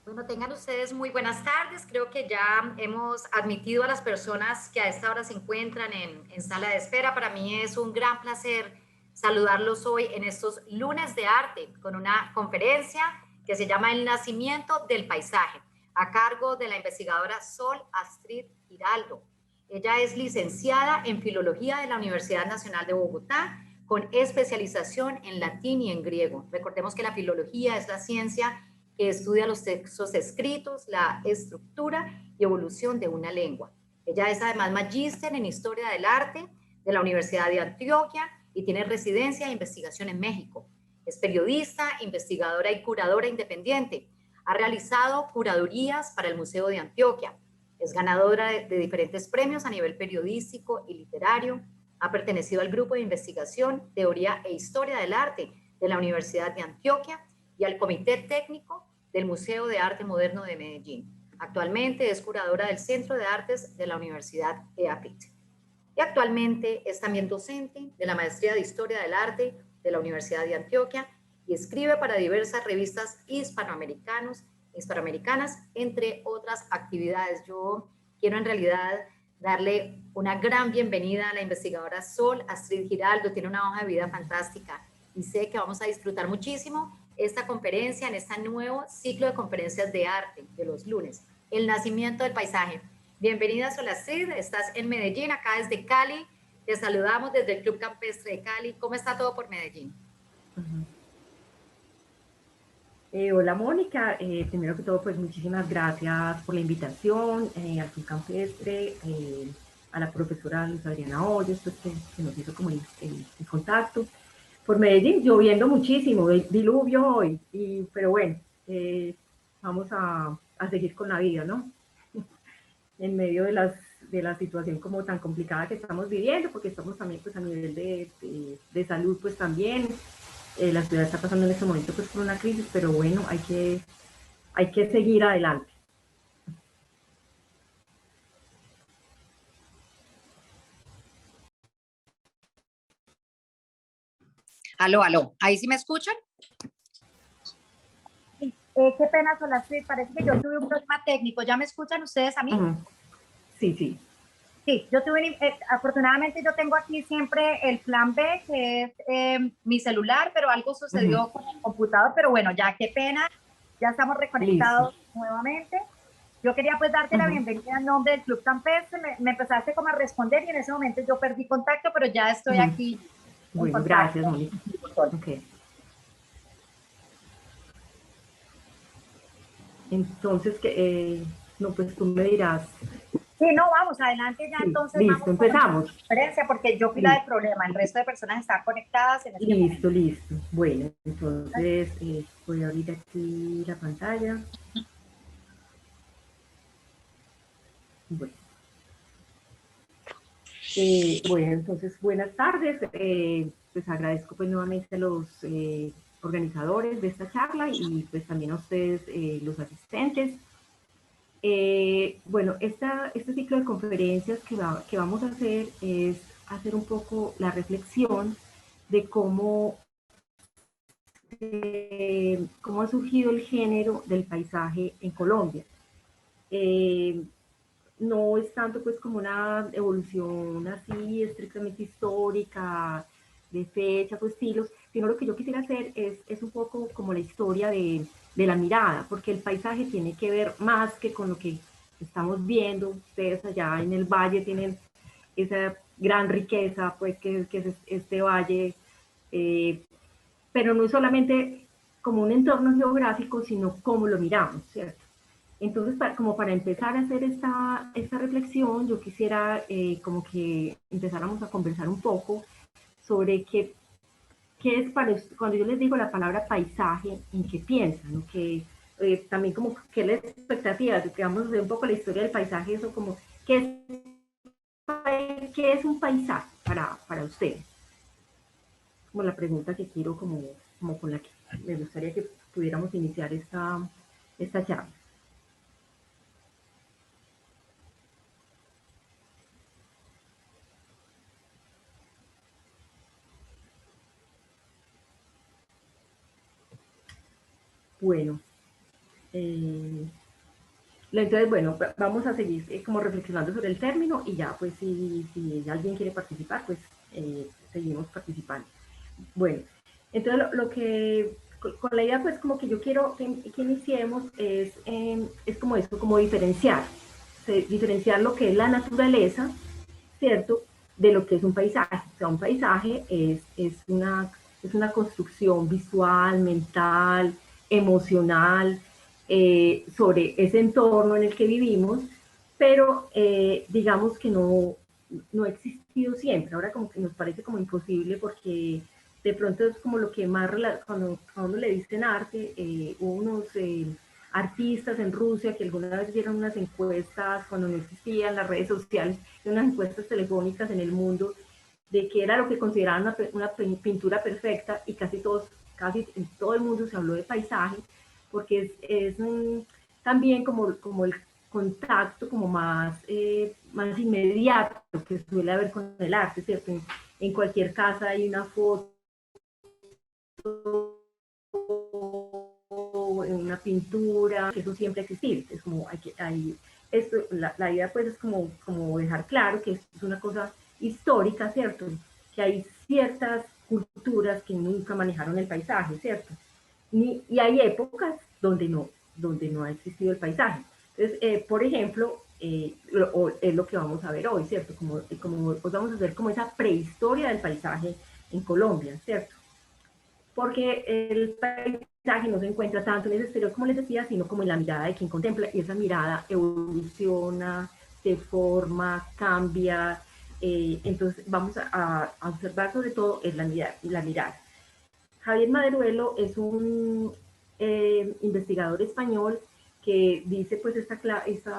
Bueno, tengan ustedes muy buenas tardes. Creo que ya hemos admitido a las personas que a esta hora se encuentran en sala de espera. Para mí es un gran placer saludarlos hoy en estos lunes de arte con una conferencia que se llama El nacimiento del paisaje, a cargo de la investigadora Sol Astrid Giraldo. Ella es licenciada en Filología de la Universidad Nacional de Bogotá, con especialización en latín y en griego. Recordemos que la filología es la ciencia que estudia los textos escritos, la estructura y evolución de una lengua. Ella es además magíster en Historia del Arte de la Universidad de Antioquia y tiene residencia e investigación en México. Es periodista, investigadora y curadora independiente. Ha realizado curadurías para el Museo de Antioquia. Es ganadora de diferentes premios a nivel periodístico y literario. Ha pertenecido al grupo de investigación, teoría e historia del arte de la Universidad de Antioquia y al Comité Técnico del Museo de Arte Moderno de Medellín. Actualmente es curadora del Centro de Artes de la Universidad EAPIT. Y actualmente es también docente de la Maestría de Historia del Arte de la Universidad de Antioquia y escribe para diversas revistas hispanoamericanas, entre otras actividades. Yo quiero en realidad darle una gran bienvenida a la investigadora Sol Astrid Giraldo. Tiene una hoja de vida fantástica y sé que vamos a disfrutar muchísimo esta conferencia en este nuevo ciclo de conferencias de arte de los lunes, El nacimiento del paisaje. Bienvenida Sol Astrid, estás en Medellín, acá desde Cali. Te saludamos desde el Club Campestre de Cali. ¿Cómo está todo por Medellín? Uh-huh. Hola Mónica, primero que todo pues muchísimas gracias por la invitación al Club Campestre, a la profesora Luz Adriana Hoyos pues, que nos hizo como el contacto. Por Medellín lloviendo muchísimo, diluvio hoy, pero bueno, vamos a seguir con la vida, ¿no? En medio de la situación como tan complicada que estamos viviendo, porque estamos también pues a nivel de salud pues también, la ciudad está pasando en este momento pues por una crisis, pero bueno, hay que seguir adelante. Aló, aló, ¿ahí sí me escuchan? Qué pena, Solastrid, parece que yo tuve un problema técnico. ¿Ya me escuchan ustedes a mí? Sí, sí. Sí, yo tuve, afortunadamente yo tengo aquí siempre el plan B, que es mi celular, pero algo sucedió con el computador, pero bueno, ya qué pena, ya estamos Listo. reconectados nuevamente. Yo quería pues darte la bienvenida en nombre del Club Campestre, me empezaste como a responder y en ese momento yo perdí contacto, pero ya estoy aquí en Bueno, gracias, contacto. Mónica. Okay. Entonces, no, pues tú me dirás. Sí, no, vamos, adelante ya Sí, entonces listo, vamos con la empezamos. conferencia porque yo fui la del Listo, problema, el resto de personas están conectadas en este momento. listo, listo. Bueno, entonces voy a abrir aquí la pantalla. Bueno, bueno entonces buenas tardes. Pues agradezco pues nuevamente a los organizadores de esta charla y pues también a ustedes, los asistentes. Bueno, este ciclo de conferencias que vamos a hacer es hacer un poco la reflexión de cómo ha surgido el género del paisaje en Colombia. No es tanto pues como una evolución así estrictamente histórica, de fechas o estilos, sino lo que yo quisiera hacer es un poco como la historia de la mirada, porque el paisaje tiene que ver más que con lo que estamos viendo. Ustedes allá en el valle tienen esa gran riqueza, pues que es este valle, pero no es solamente como un entorno geográfico, sino cómo lo miramos, ¿cierto? Entonces, como para empezar a hacer esta reflexión, yo quisiera como que empezáramos a conversar un poco sobre qué es para usted, cuando yo les digo la palabra paisaje, en qué piensan, ¿no? Que, también como qué es la expectativa, que vamos a ver un poco la historia del paisaje, eso como, qué es un paisaje para ustedes? Como la pregunta que quiero, como con la que me gustaría que pudiéramos iniciar esta charla. Bueno, Entonces, bueno, vamos a seguir como reflexionando sobre el término y ya, pues si alguien quiere participar, pues seguimos participando. Bueno, entonces lo que, con la idea pues como que yo quiero que iniciemos es como esto, como diferenciar lo que es la naturaleza, ¿cierto? De lo que es un paisaje. O sea, un paisaje es una construcción visual, mental, emocional, sobre ese entorno en el que vivimos, pero digamos que no ha existido siempre. Ahora como que nos parece como imposible porque de pronto es como lo que más, cuando a uno le dicen arte, hubo unos artistas en Rusia que alguna vez dieron unas encuestas cuando no existían las redes sociales, unas encuestas telefónicas en el mundo de qué era lo que consideraban una pintura perfecta y casi en todo el mundo se habló de paisaje, porque también como el contacto como más inmediato que suele haber con el arte, ¿cierto? En cualquier casa hay una foto, en una pintura, que eso siempre ha existido. Es como la idea pues es como dejar claro que esto es una cosa histórica, ¿cierto? Que hay ciertas culturas que nunca manejaron el paisaje, ¿cierto? Y hay épocas donde no ha existido el paisaje. Entonces, por ejemplo, es lo que vamos a ver hoy, ¿cierto? Como vamos a ver como esa prehistoria del paisaje en Colombia, ¿cierto? Porque el paisaje no se encuentra tanto en el exterior, como les decía, sino como en la mirada de quien contempla, y esa mirada evoluciona, se forma, cambia, entonces vamos a observar sobre todo es la mirada. Javier Maderuelo es un investigador español que dice pues esta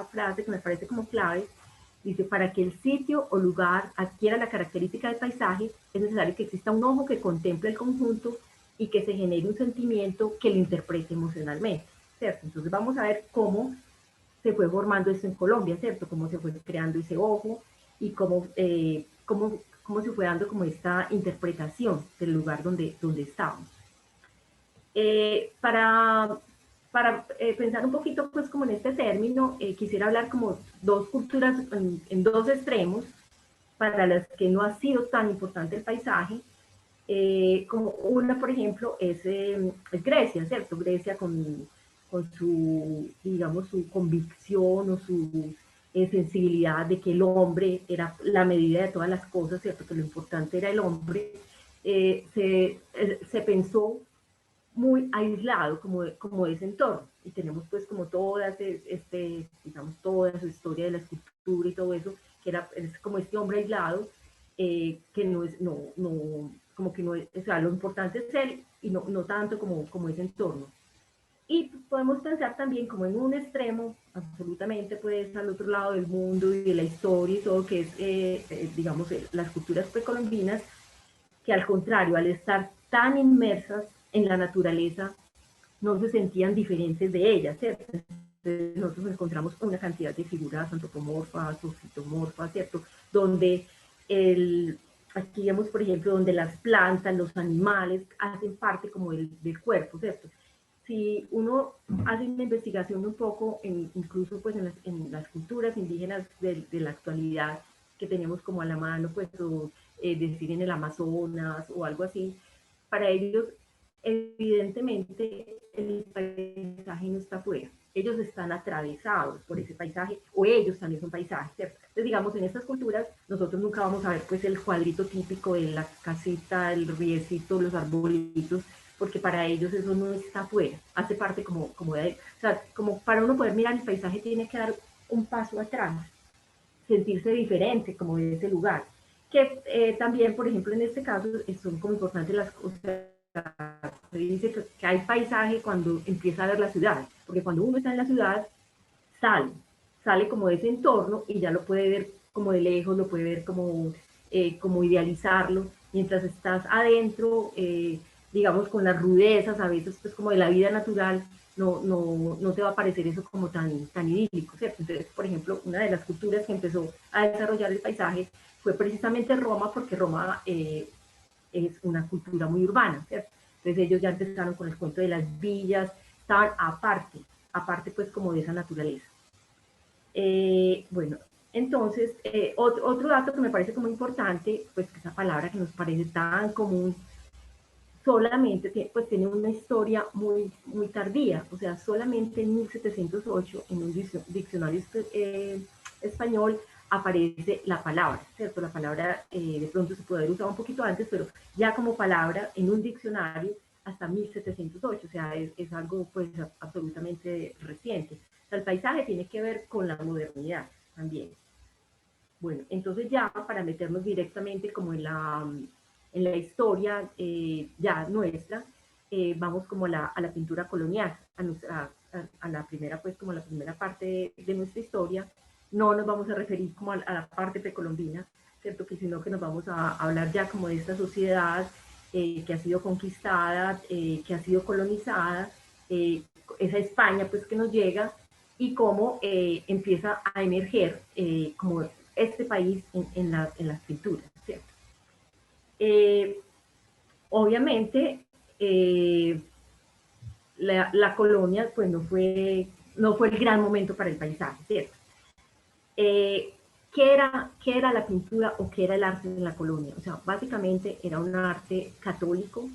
frase que me parece como clave, dice, para que el sitio o lugar adquiera la característica del paisaje, es necesario que exista un ojo que contemple el conjunto y que se genere un sentimiento que lo interprete emocionalmente, ¿cierto? Entonces vamos a ver cómo se fue formando esto en Colombia, ¿cierto? Cómo se fue creando ese ojo y cómo se fue dando como esta interpretación del lugar donde estábamos. Para pensar un poquito pues como en este término, quisiera hablar como dos culturas en dos extremos para las que no ha sido tan importante el paisaje, como una, por ejemplo, es Grecia, ¿cierto? Grecia con su, digamos, su convicción o su sensibilidad de que el hombre era la medida de todas las cosas, ¿cierto? Que lo importante era el hombre, se pensó muy aislado como de ese entorno. Y tenemos pues como digamos, toda su historia de la escultura y todo eso, es como este hombre aislado, que no es, como que no es, o sea, lo importante es él y no tanto como ese entorno. Y podemos pensar también como en un extremo, absolutamente pues al otro lado del mundo y de la historia y todo, que es, digamos, las culturas precolombinas, que al contrario, al estar tan inmersas en la naturaleza, no se sentían diferentes de ellas, ¿cierto? Entonces nosotros encontramos una cantidad de figuras antropomorfas o fitomorfas, ¿cierto? Donde aquí vemos, por ejemplo, donde las plantas, los animales hacen parte como del cuerpo, ¿cierto? Si uno hace una investigación un poco, incluso pues en las culturas indígenas de la actualidad que tenemos como a la mano, pues, o decir en el Amazonas o algo así, para ellos evidentemente el paisaje no está afuera, ellos están atravesados por ese paisaje o ellos también son paisajes, ¿cierto? Entonces digamos en estas culturas nosotros nunca vamos a ver pues el cuadrito típico de la casita, el riecito, los arbolitos, porque para ellos eso no está afuera, hace parte como de, o sea, como para uno poder mirar el paisaje tiene que dar un paso atrás, sentirse diferente como de ese lugar, que también, por ejemplo, en este caso son como importantes las cosas, se dice que hay paisaje cuando empieza a ver la ciudad, porque cuando uno está en la ciudad, sale como de ese entorno y ya lo puede ver como de lejos, lo puede ver como idealizarlo, mientras estás adentro, digamos, con las rudezas, a veces pues como de la vida natural, no te va a parecer eso como tan idílico, ¿cierto? Entonces, por ejemplo, una de las culturas que empezó a desarrollar el paisaje fue precisamente Roma, porque Roma es una cultura muy urbana, ¿cierto? Entonces ellos ya empezaron con el cuento de las villas, estaban aparte pues como de esa naturaleza. Bueno, entonces, otro dato que me parece como importante, pues que esa palabra que nos parece tan común, solamente pues tiene una historia muy tardía, o sea, solamente en 1708 en un diccionario español aparece la palabra, ¿cierto? La palabra de pronto se puede haber usado un poquito antes, pero ya como palabra en un diccionario hasta 1708, o sea, es algo pues absolutamente reciente. O sea, el paisaje tiene que ver con la modernidad también. Bueno, entonces ya para meternos directamente como en la historia ya nuestra, vamos como a la pintura colonial, a la primera, pues como la primera parte de nuestra historia. No nos vamos a referir como a la parte precolombina, ¿cierto? Que sino que nos vamos a hablar ya como de esta sociedad que ha sido conquistada, que ha sido colonizada, esa España pues que nos llega y cómo empieza a emerger como este país en las pinturas, ¿cierto? Obviamente, la colonia pues no fue el gran momento para el paisaje, ¿cierto? ¿Qué era la pintura o qué era el arte en la colonia? O sea, básicamente era un arte católico.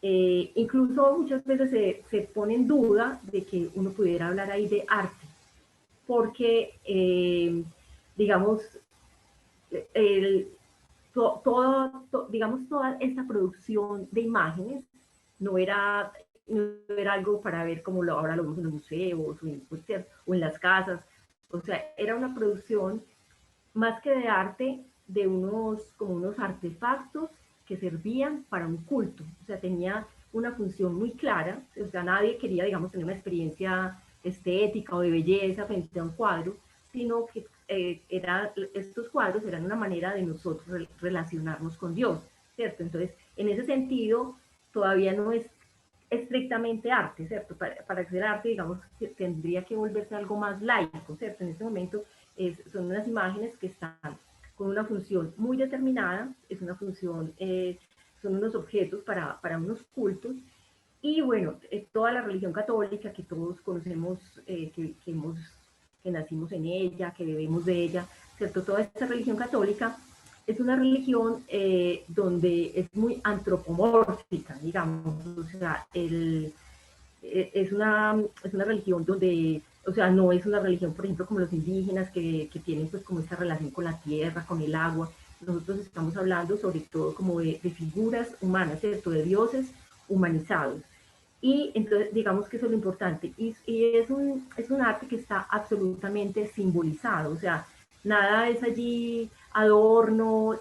Incluso muchas veces se pone en duda de que uno pudiera hablar ahí de arte, porque, digamos, el, digamos, toda esta producción de imágenes no era, no era algo para ver como ahora lo vemos en los museos o en las casas. O sea, era una producción más que de arte, de como unos artefactos que servían para un culto. O sea, tenía una función muy clara. O sea, nadie quería, digamos, tener una experiencia estética o de belleza frente a un cuadro, sino que estos cuadros eran una manera de nosotros relacionarnos con Dios, ¿cierto? Entonces, en ese sentido, todavía no es estrictamente arte, ¿cierto? Para ser arte, digamos, tendría que volverse algo más laico, ¿cierto? En este momento son unas imágenes que están con una función muy determinada, es una función, son unos objetos para unos cultos, y bueno, toda la religión católica que todos conocemos, que nacimos en ella, que bebemos de ella, ¿cierto? Toda esta religión católica es una religión donde es muy antropomórfica, digamos, o sea, es una religión donde, o sea, no es una religión, por ejemplo, como los indígenas que tienen pues como esta relación con la tierra, con el agua. Nosotros estamos hablando sobre todo como de figuras humanas, ¿cierto? De dioses humanizados. Y entonces, digamos que eso es lo importante. Y es un arte que está absolutamente simbolizado, o sea, nada es allí adorno,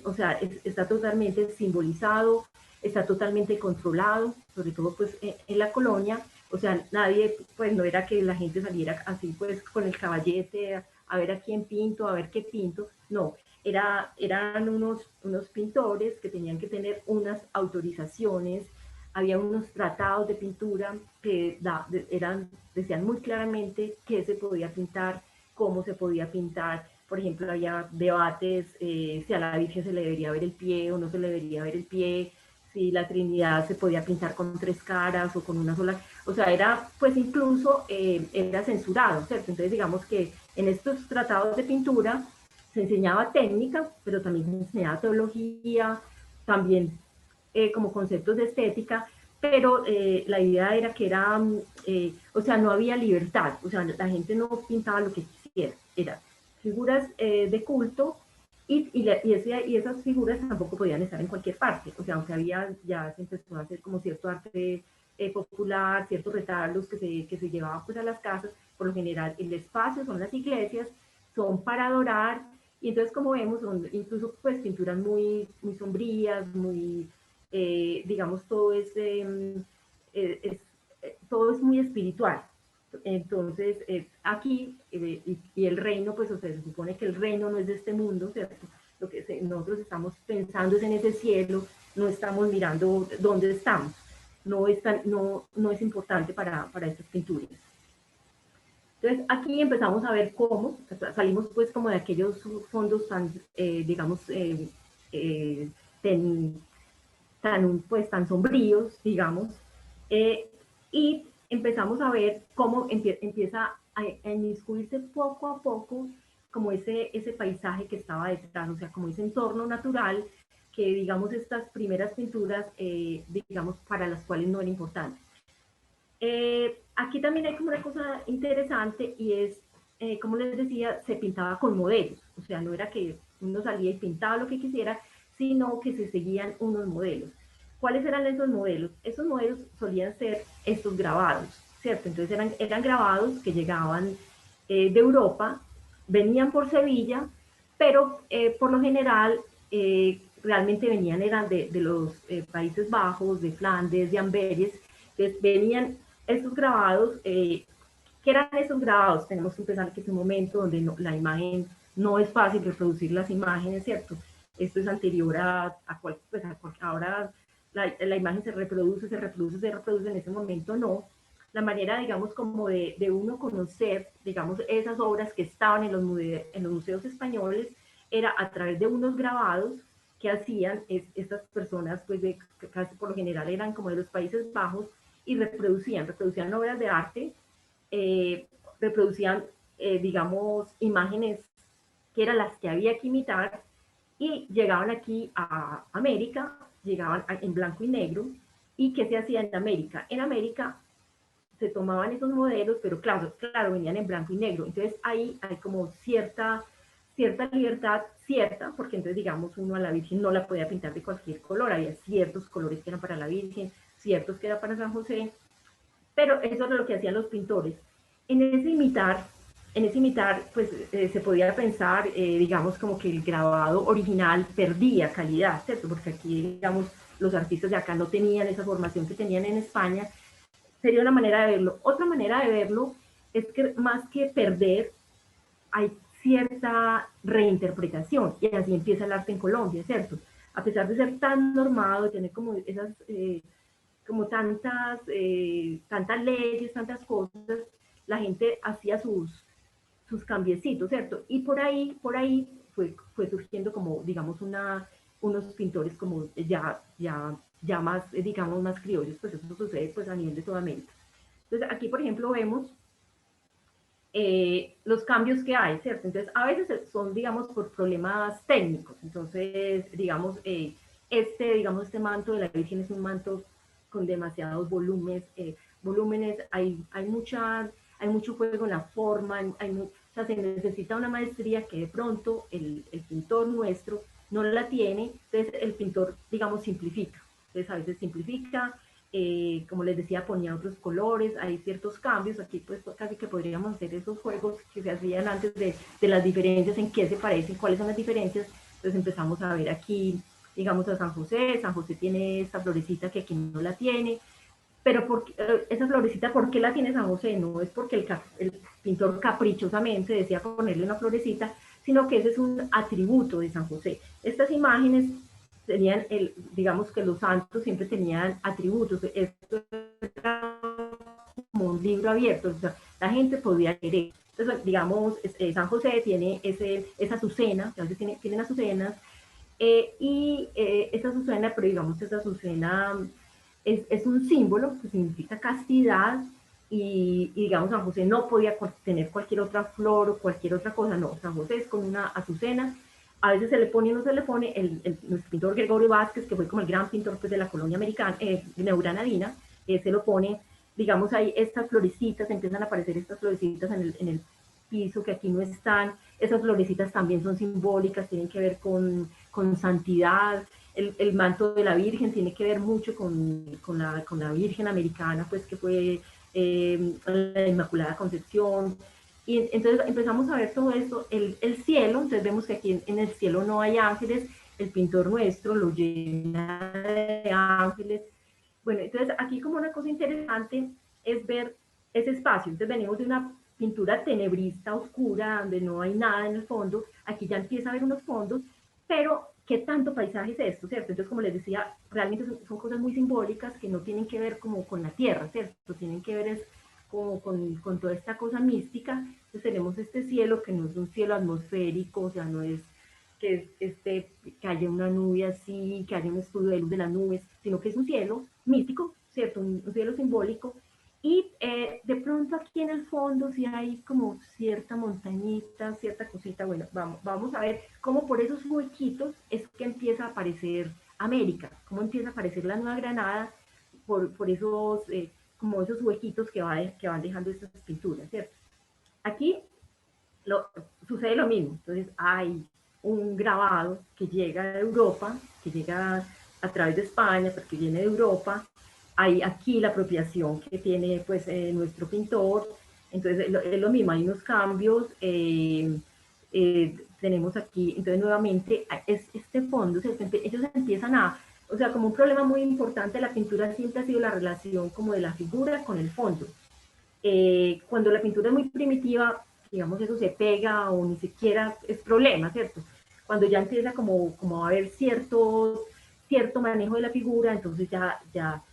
o sea, está totalmente simbolizado, está totalmente controlado, sobre todo pues en la colonia, o sea, nadie, pues no era que la gente saliera así pues con el caballete a ver a quién pinto, a ver qué pinto, no, eran unos pintores que tenían que tener unas autorizaciones, había unos tratados de pintura que decían muy claramente qué se podía pintar, cómo se podía pintar. Por ejemplo, había debates si a la Virgen se le debería ver el pie o no se le debería ver el pie, si la Trinidad se podía pintar con 3 caras o con una sola. O sea, era, pues incluso era censurado, ¿cierto? Entonces, digamos que en estos tratados de pintura se enseñaba técnica, pero también se enseñaba teología, también como conceptos de estética, pero la idea era que era, o sea, no había libertad, o sea, la gente no pintaba lo que quisiera, eran figuras de culto y esas figuras tampoco podían estar en cualquier parte, o sea, aunque ya se empezó a hacer como cierto arte popular, ciertos retablos que se llevaban pues a las casas, por lo general el espacio son las iglesias, son para adorar, y entonces como vemos son incluso pues pinturas muy sombrías, muy digamos, todo es muy espiritual. Entonces, aquí, y el reino, pues, o sea, se supone que el reino no es de este mundo, ¿cierto? Lo que nosotros estamos pensando es en ese cielo, no estamos mirando dónde estamos. No es importante para estas pinturas. Entonces, aquí empezamos a ver cómo, salimos pues como de aquellos fondos tan, digamos, tan, pues, tan sombríos, digamos, y empezamos a ver cómo empieza a inmiscuirse poco a poco como ese paisaje que estaba detrás, o sea, como ese entorno natural que, digamos, estas primeras pinturas, digamos, para las cuales no era importante. Aquí también hay como una cosa interesante y es, como les decía, se pintaba con modelos, o sea, no era que uno salía y pintaba lo que quisiera, sino que se seguían unos modelos. ¿Cuáles eran esos modelos? Esos modelos solían ser estos grabados, ¿cierto? Entonces eran grabados que llegaban de Europa, venían por Sevilla, pero por lo general realmente eran de los Países Bajos, de Flandes, de Amberes, entonces venían estos grabados, ¿qué eran esos grabados? Tenemos que pensar que es un momento donde la imagen no es fácil reproducir las imágenes, ¿cierto? Esto es anterior ahora la imagen se reproduce, en ese momento no. La manera, digamos, como de uno conocer, digamos, esas obras que estaban en los museos españoles era a través de unos grabados que hacían estas personas, pues casi por lo general eran como de los Países Bajos, y reproducían obras de arte, reproducían, digamos, imágenes que eran las que había que imitar, y llegaban aquí a América, llegaban en blanco y negro. ¿Y qué se hacía en América? En América se tomaban esos modelos, pero claro, venían en blanco y negro. Entonces ahí hay como cierta libertad, porque entonces, digamos, uno a la Virgen no la podía pintar de cualquier color, había ciertos colores que eran para la Virgen, ciertos que eran para San José, pero eso era lo que hacían los pintores. En ese imitar, pues se podía pensar, digamos, como que el grabado original perdía calidad, ¿cierto? Porque aquí, digamos, los artistas de acá no tenían esa formación que tenían en España. Sería una manera de verlo. Otra manera de verlo es que más que perder, hay cierta reinterpretación, y así empieza el arte en Colombia, ¿cierto? A pesar de ser tan normado, de tener como esas como tantas leyes, tantas cosas, la gente hacía sus cambiecitos, ¿cierto? Y por ahí fue surgiendo como, digamos, unos pintores como ya más, digamos, más criollos, pues eso sucede pues a nivel de toda América. Entonces aquí, por ejemplo, vemos los cambios que hay, ¿cierto? Entonces a veces son, digamos, por problemas técnicos. Entonces, digamos, este manto de la Virgen es un manto con demasiados volúmenes, hay mucho juego en la forma, o sea, se necesita una maestría que de pronto el pintor nuestro no la tiene. Entonces el pintor, digamos, simplifica. Entonces a veces simplifica, como les decía, ponía otros colores, hay ciertos cambios. Aquí pues casi que podríamos hacer esos juegos que se hacían antes de las diferencias, en qué se parecen, cuáles son las diferencias. Entonces empezamos a ver aquí, digamos, a San José tiene esta florecita que aquí no la tiene, pero esa florecita, ¿por qué la tiene San José? No es porque el pintor caprichosamente decía ponerle una florecita, sino que ese es un atributo de San José. Estas imágenes tenían, digamos que los santos siempre tenían atributos. Esto era como un libro abierto, o sea, la gente podía leer. Entonces, digamos, San José tiene esa azucena, a veces tienen azucenas, y esa azucena, pero digamos, esa azucena es un símbolo que significa castidad, y digamos, San José no podía tener cualquier otra flor o cualquier otra cosa, no, San José es con una azucena. A veces se le pone y no se le pone. Nuestro pintor Gregorio Vázquez, que fue como el gran pintor pues, de la colonia americana, neogranadina, se lo pone, digamos, ahí estas florecitas, empiezan a aparecer estas florecitas en el piso que aquí no están. Esas florecitas también son simbólicas, tienen que ver con santidad. El manto de la Virgen tiene que ver mucho con la Virgen americana, pues que fue la Inmaculada Concepción. Y entonces empezamos a ver todo esto, el cielo. Entonces vemos que aquí en el cielo no hay ángeles, el pintor nuestro lo llena de ángeles. Bueno, entonces aquí como una cosa interesante es ver ese espacio. Entonces venimos de una pintura tenebrista, oscura, donde no hay nada en el fondo. Aquí ya empieza a haber unos fondos, pero ¿qué tanto paisaje es esto, cierto? Entonces, como les decía, realmente son cosas muy simbólicas que no tienen que ver como con la tierra, ¿cierto? Tienen que ver como con toda esta cosa mística. Entonces tenemos este cielo que no es un cielo atmosférico, o sea, no es que haya una nube así, que haya un estudio de luz de las nubes, sino que es un cielo místico, ¿cierto? Un cielo simbólico. Y de pronto aquí en el fondo sí hay como cierta montañita, cierta cosita. Bueno, vamos a ver cómo por esos huequitos es que empieza a aparecer América, cómo empieza a aparecer la Nueva Granada por esos, como esos huequitos que van dejando estas pinturas, ¿cierto? Aquí sucede lo mismo. Entonces hay un grabado que llega de Europa, que llega a través de España, porque viene de Europa. Hay aquí la apropiación que tiene pues nuestro pintor. Entonces es lo mismo, hay unos cambios. Tenemos aquí, entonces nuevamente, este fondo, ellos empiezan a, o sea, como un problema muy importante de la pintura siempre ha sido la relación como de la figura con el fondo. Cuando la pintura es muy primitiva, digamos, eso se pega o ni siquiera es problema, ¿cierto? Cuando ya empieza como a haber cierto manejo de la figura, entonces ya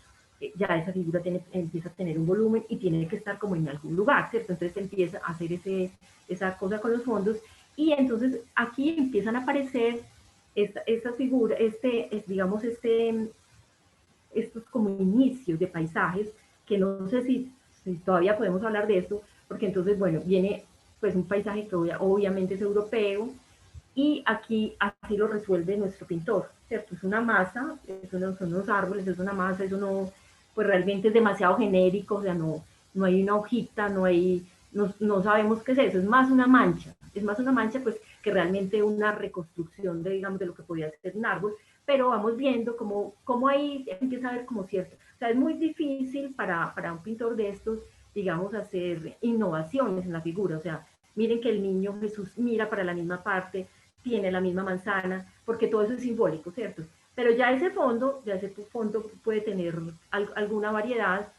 esa figura empieza a tener un volumen y tiene que estar como en algún lugar, ¿cierto? Entonces empieza a hacer esa cosa con los fondos y entonces aquí empiezan a aparecer esta figura, digamos, estos como inicios de paisajes, que no sé si todavía podemos hablar de esto, porque entonces, bueno, viene pues un paisaje que obviamente es europeo, y aquí así lo resuelve nuestro pintor, ¿cierto? Es una masa, son unos árboles, es una masa, eso no, pues realmente es demasiado genérico, o sea, no hay una hojita, no sabemos qué es eso, es más una mancha pues que realmente una reconstrucción de, digamos, de lo que podía ser un árbol, pero vamos viendo cómo ahí empieza a haber como cierto, o sea, es muy difícil para un pintor de estos, digamos, hacer innovaciones en la figura, o sea, miren que el niño Jesús mira para la misma parte, tiene la misma manzana, porque todo eso es simbólico, ¿cierto? Pero ya ese fondo puede tener alguna variedad,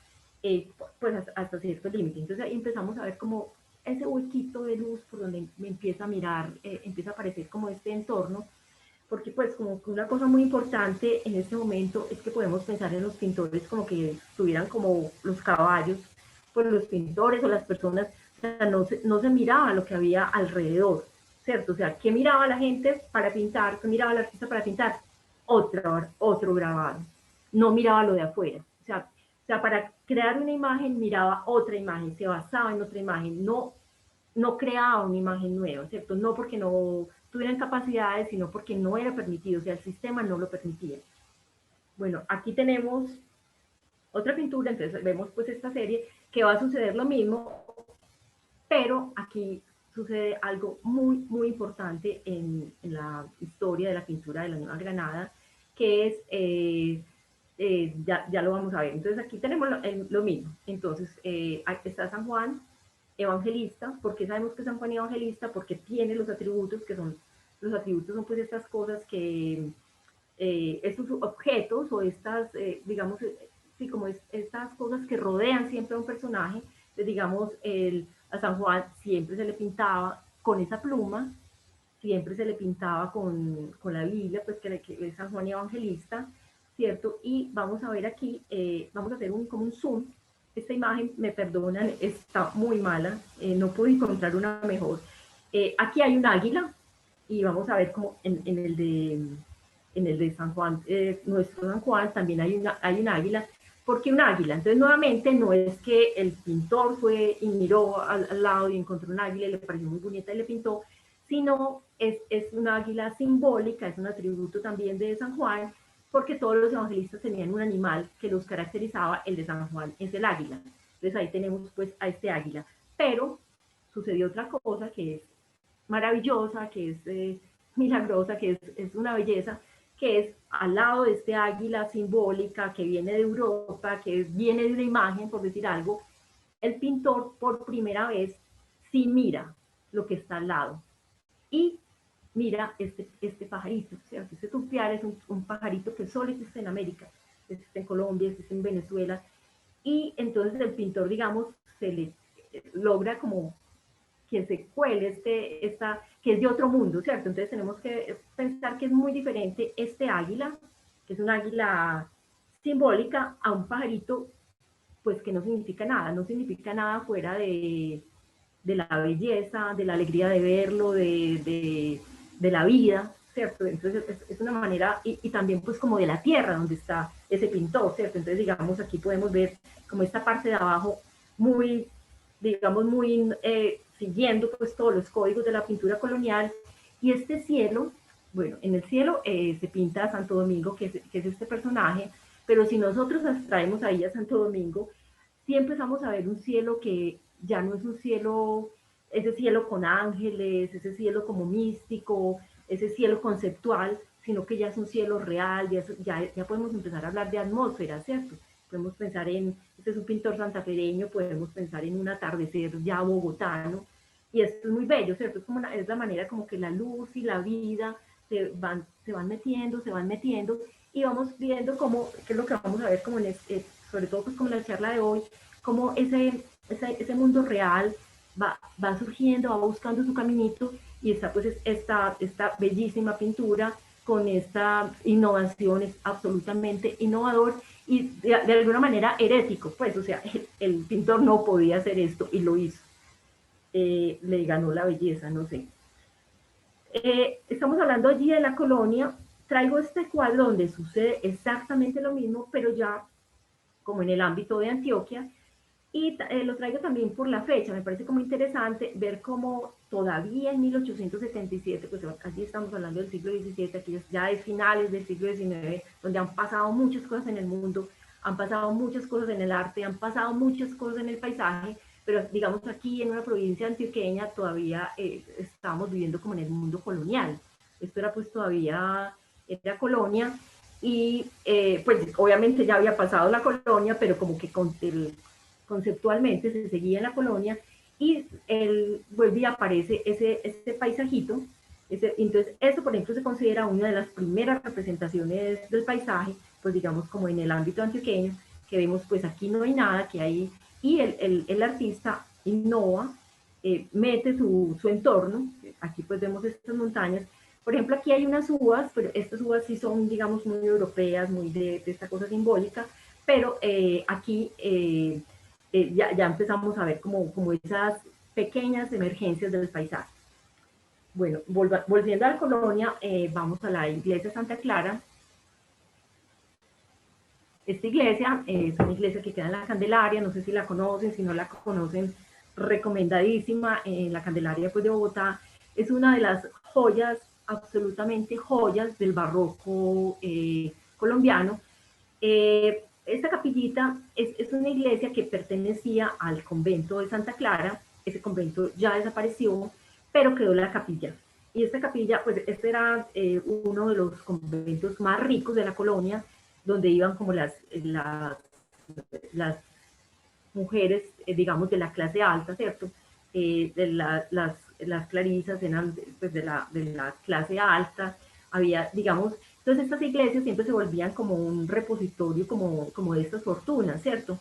pues hasta cierto límite. Entonces ahí empezamos a ver como ese huequito de luz por donde me empieza a mirar, empieza a aparecer como este entorno, porque pues como una cosa muy importante en este momento es que podemos pensar en los pintores como que estuvieran como los caballos, pues los pintores o las personas, o sea, no se miraba lo que había alrededor, ¿cierto? O sea, ¿qué miraba la gente para pintar? ¿Qué miraba el artista para pintar? Otro grabado. No miraba lo de afuera. O sea, para crear una imagen miraba otra imagen, se basaba en otra imagen, no creaba una imagen nueva, ¿cierto? No porque no tuvieran capacidades, sino porque no era permitido, o sea, el sistema no lo permitía. Bueno, aquí tenemos otra pintura, entonces vemos pues esta serie que va a suceder lo mismo, pero aquí sucede algo muy importante en la historia de la pintura de la Nueva Granada, que es, ya lo vamos a ver. Entonces aquí tenemos lo mismo. Entonces aquí está San Juan Evangelista. ¿Por qué sabemos que es San Juan Evangelista? Porque tiene los atributos, los atributos son pues estas cosas que, estos objetos o estas, digamos, sí, como estas cosas que rodean siempre a un personaje. Digamos, a San Juan siempre se le pintaba con esa pluma, siempre se le pintaba con la Biblia, pues que es San Juan Evangelista, ¿cierto? Y vamos a ver aquí, vamos a hacer como un zoom. Esta imagen, me perdonan, está muy mala, no pude encontrar una mejor. Aquí hay un águila, y vamos a ver como en el de San Juan, nuestro San Juan, también hay un águila. ¿Por qué un águila? Entonces, nuevamente, no es que el pintor fue y miró al lado y encontró un águila y le pareció muy bonita y le pintó, sino es una águila simbólica, es un atributo también de San Juan, porque todos los evangelistas tenían un animal que los caracterizaba, el de San Juan es el águila. Entonces ahí tenemos pues a este águila. Pero sucedió otra cosa que es maravillosa, que es milagrosa, que es una belleza, que es al lado de este águila simbólica que viene de Europa, que viene de una imagen, por decir algo, el pintor por primera vez sí mira lo que está al lado y mira este pajarito, ¿cierto? Este tupial es un pajarito que solo existe en América, existe en Colombia, existe en Venezuela, y entonces el pintor, digamos, se le logra como que se cuele que es de otro mundo, ¿cierto? Entonces tenemos que pensar que es muy diferente este águila, que es un águila simbólica, a un pajarito, pues que no significa nada fuera de la belleza, de la alegría de verlo, de la vida, ¿cierto? Entonces es una manera, y también pues como de la tierra donde está ese pintor, ¿cierto? Entonces digamos aquí podemos ver como esta parte de abajo muy, digamos, muy siguiendo pues todos los códigos de la pintura colonial, y este cielo, bueno, en el cielo se pinta a Santo Domingo, que es este personaje, pero si nosotros abstraemos ahí a Santo Domingo, sí empezamos a ver un cielo que ya no es un cielo, ese cielo con ángeles, ese cielo como místico, ese cielo conceptual, sino que ya es un cielo real, ya podemos empezar a hablar de atmósfera, ¿cierto? Podemos pensar en, este es un pintor santafereño, podemos pensar en un atardecer ya bogotano, y esto es muy bello, ¿cierto? Es la manera como que la luz y la vida se van metiendo, y vamos viendo cómo, qué es lo que vamos a ver como sobre todo pues como en la charla de hoy, cómo ese mundo real va surgiendo, va buscando su caminito, y está pues esta bellísima pintura con esta innovación, es absolutamente innovador y de alguna manera herético, pues, o sea, el pintor no podía hacer esto y lo hizo. Le ganó la belleza, no sé. Estamos hablando allí de la colonia. Traigo este cuadro donde sucede exactamente lo mismo, pero ya como en el ámbito de Antioquia, y lo traigo también por la fecha. Me parece como interesante ver cómo todavía en 1877, pues allí estamos hablando del siglo XVII, aquí ya es finales del siglo XIX, donde han pasado muchas cosas en el mundo, han pasado muchas cosas en el arte, han pasado muchas cosas en el paisaje, pero digamos aquí en una provincia antioqueña todavía estábamos viviendo como en el mundo colonial. Esto era pues todavía, era colonia, y pues obviamente ya había pasado la colonia, pero como que conceptualmente se seguía en la colonia, y vuelve y aparece ese paisajito. Entonces, eso, por ejemplo, se considera una de las primeras representaciones del paisaje, pues digamos como en el ámbito antioqueño, que vemos pues aquí no hay nada, que hay, y el artista innova, mete su entorno. Aquí pues vemos estas montañas. Por ejemplo, aquí hay unas uvas, pero estas uvas sí son, digamos, muy europeas, muy de esta cosa simbólica, pero aquí ya empezamos a ver como esas pequeñas emergencias del paisaje. Bueno, volviendo a la colonia, vamos a la iglesia Santa Clara. Esta iglesia es una iglesia que queda en la Candelaria, no sé si la conocen, si no la conocen, recomendadísima. En la Candelaria pues, de Bogotá, es una de las joyas, absolutamente joyas del barroco colombiano. Esta capillita es una iglesia que pertenecía al convento de Santa Clara. Ese convento ya desapareció, pero quedó la capilla. Y esta capilla, pues este era uno de los conventos más ricos de la colonia, donde iban como las mujeres, digamos, de la clase alta, ¿cierto? Las clarisas eran pues, de la clase alta. Había, digamos, entonces estas iglesias siempre se volvían como un repositorio como de estas fortunas, ¿cierto?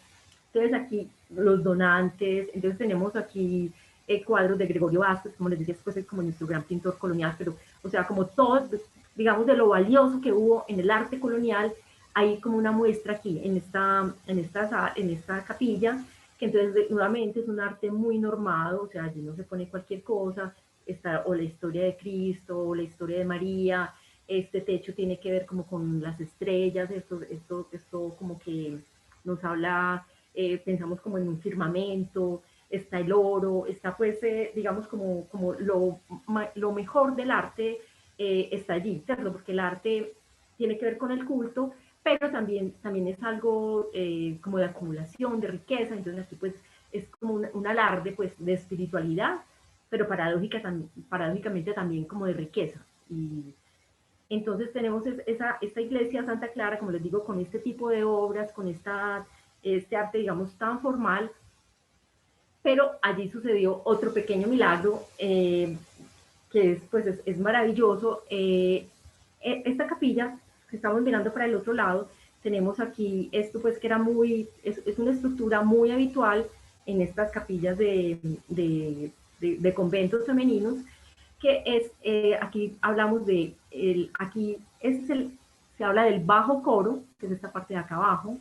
Entonces aquí los donantes, entonces tenemos aquí cuadros de Gregorio Vázquez, como les decía, pues es como nuestro gran pintor colonial, pero, o sea, como todo, digamos, de lo valioso que hubo en el arte colonial, hay como una muestra aquí, en esta capilla, que entonces nuevamente es un arte muy normado, o sea, allí no se pone cualquier cosa, está o la historia de Cristo, o la historia de María. Este techo tiene que ver como con las estrellas, esto como que nos habla, pensamos como en un firmamento, está el oro, está pues, digamos, como lo mejor del arte está allí, ¿cierto? Porque el arte tiene que ver con el culto, pero también es algo como de acumulación, de riqueza. Entonces aquí pues es como un alarde pues de espiritualidad, pero paradójicamente también como de riqueza. Y entonces tenemos esta iglesia Santa Clara, como les digo, con este tipo de obras, con este arte, digamos, tan formal, pero allí sucedió otro pequeño milagro, que pues es maravilloso. Esta capilla que estamos mirando para el otro lado, tenemos aquí esto pues que era es una estructura muy habitual en estas capillas de conventos femeninos, que es, aquí hablamos aquí se habla del bajo coro, que es esta parte de acá abajo,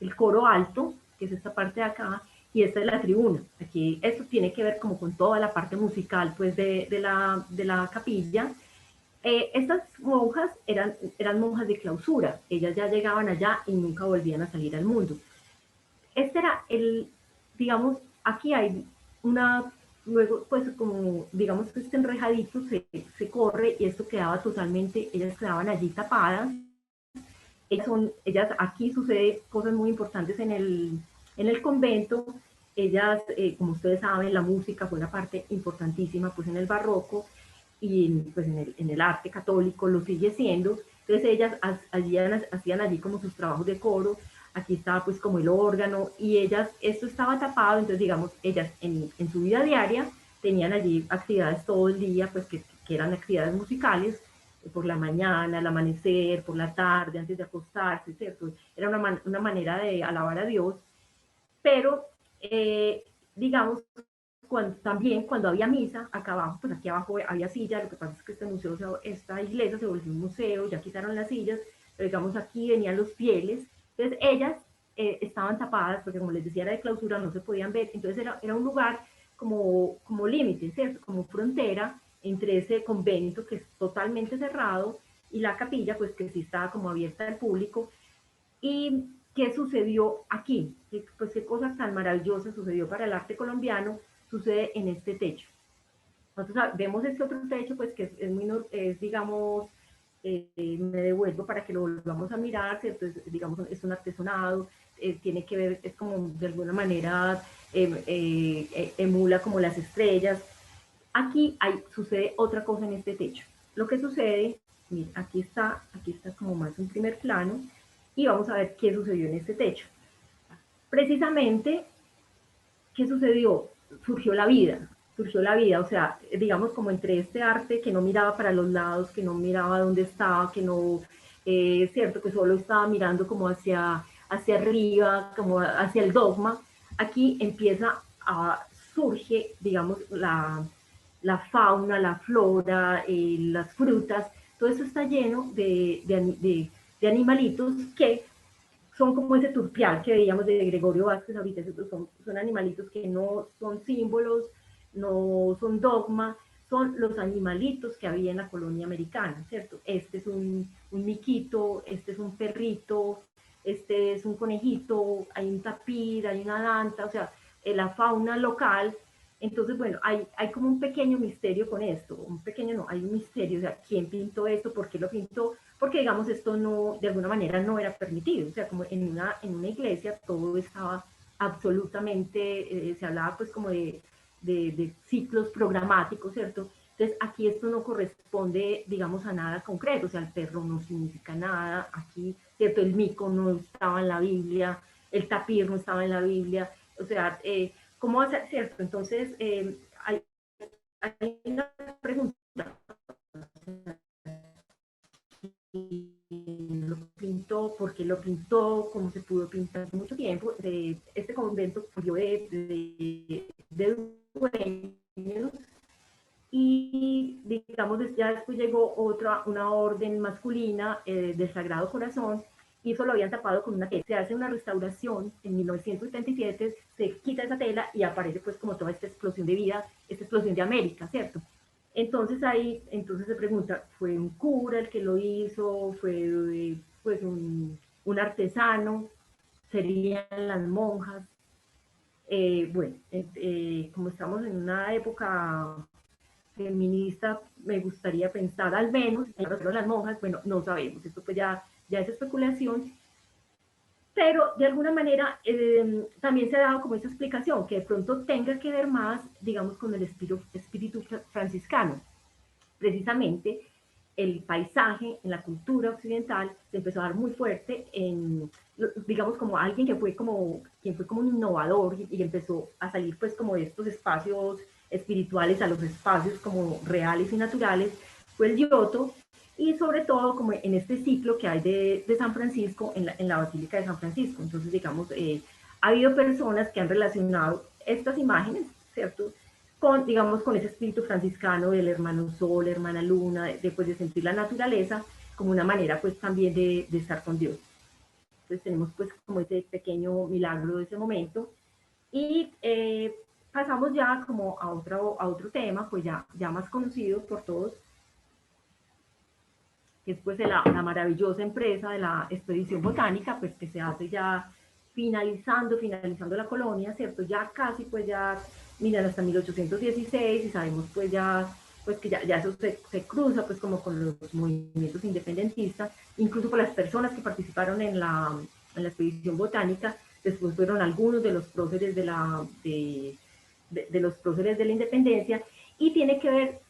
el coro alto, que es esta parte de acá, y esta es la tribuna. Aquí esto tiene que ver como con toda la parte musical pues de la capilla. Estas monjas eran monjas de clausura, ellas ya llegaban allá y nunca volvían a salir al mundo. Este era digamos, aquí hay una, luego pues como, digamos que este enrejadito se corre y esto quedaba totalmente, ellas quedaban allí tapadas. Ellas, aquí sucede cosas muy importantes en el convento. Ellas, como ustedes saben, la música fue una parte importantísima pues en el barroco y pues en el arte católico lo sigue siendo. Entonces ellas hacían allí como sus trabajos de coro, aquí estaba pues como el órgano y ellas, esto estaba tapado, entonces digamos, ellas en su vida diaria tenían allí actividades todo el día, pues que eran actividades musicales, por la mañana, al amanecer, por la tarde, antes de acostarse, ¿cierto? Era una manera de alabar a Dios, pero digamos, también cuando había misa, acá abajo, pues aquí abajo había silla, lo que pasa es que este museo, esta iglesia se volvió un museo, ya quitaron las sillas, pero digamos aquí venían los fieles, entonces ellas estaban tapadas, porque como les decía era de clausura, no se podían ver, entonces era un lugar como límite, ¿cierto? Como frontera entre ese convento que es totalmente cerrado y la capilla, pues que sí estaba como abierta al público. ¿Y qué sucedió aquí? Pues qué cosa tan maravillosa sucedió para el arte colombiano, sucede en este techo. Nosotros vemos este otro techo, pues que es muy, digamos, me devuelvo para que lo volvamos a mirar, ¿cierto? Digamos, es un artesonado, tiene que ver, es como de alguna manera emula como las estrellas. Aquí sucede otra cosa en este techo. Lo que sucede, mira, aquí está como más un primer plano, y vamos a ver qué sucedió en este techo. Precisamente, ¿qué sucedió? Surgió la vida, o sea, digamos como entre este arte que no miraba para los lados, que no miraba dónde estaba, que no, cierto, que solo estaba mirando como hacia arriba, como hacia el dogma, aquí surge, digamos, la fauna, la flora, las frutas, todo eso está lleno de animalitos que son como ese turpial que veíamos de Gregorio Vázquez ahorita, son animalitos que no son símbolos, no son dogma, son los animalitos que había en la colonia americana, ¿cierto? Este es un miquito, este es un perrito, este es un conejito, hay un tapir, hay una danta, o sea, la fauna local. Entonces, bueno, hay como un pequeño misterio con esto, un pequeño no, hay un misterio, o sea, ¿quién pintó esto? ¿Por qué lo pintó? Porque, digamos, esto no, de alguna manera no era permitido, o sea, como en una iglesia todo estaba absolutamente, se hablaba pues como de ciclos programáticos, ¿cierto? Entonces, aquí esto no corresponde, digamos, a nada concreto, o sea, el perro no significa nada, aquí, ¿cierto? El mico no estaba en la Biblia, el tapir no estaba en la Biblia, o sea, ¿cómo va a ser cierto? Entonces, hay una pregunta, lo pintó, por qué lo pintó, cómo se pudo pintar mucho tiempo. Este convento murió de dueños y digamos ya después llegó una orden masculina del Sagrado Corazón y eso lo habían tapado con una tela. Se hace una restauración en 1977, se quita esa tela y aparece pues como toda esta explosión de vida, esta explosión de América, ¿cierto? Entonces ahí, entonces se pregunta, ¿fue un cura el que lo hizo? ¿Fue pues un artesano? ¿Serían las monjas? Bueno, como estamos en una época feminista, me gustaría pensar al menos en las monjas, bueno, no sabemos, esto pues ya es especulación, pero de alguna manera también se ha dado como esa explicación, que de pronto tenga que ver más, digamos, con el espíritu franciscano. Precisamente el paisaje en la cultura occidental se empezó a dar muy fuerte en, digamos, como alguien quien fue como un innovador y empezó a salir pues como de estos espacios espirituales a los espacios como reales y naturales, fue el Giotto, y sobre todo como en este ciclo que hay de San Francisco, en la Basílica de San Francisco. Entonces, digamos, ha habido personas que han relacionado estas imágenes, ¿cierto? Con, digamos, con ese espíritu franciscano del hermano sol, hermana luna, pues, de sentir la naturaleza como una manera pues también de estar con Dios. Entonces tenemos pues como ese pequeño milagro de ese momento y pasamos ya como a otro tema pues ya más conocido por todos, que es pues la maravillosa empresa de la expedición botánica, pues que se hace ya finalizando la colonia, ¿cierto? Ya casi pues ya, miran, hasta 1816 y sabemos pues ya pues que ya eso se cruza pues como con los movimientos independentistas, incluso por las personas que participaron en la expedición botánica, después fueron algunos de los próceres de los próceres de la independencia, y tiene que ver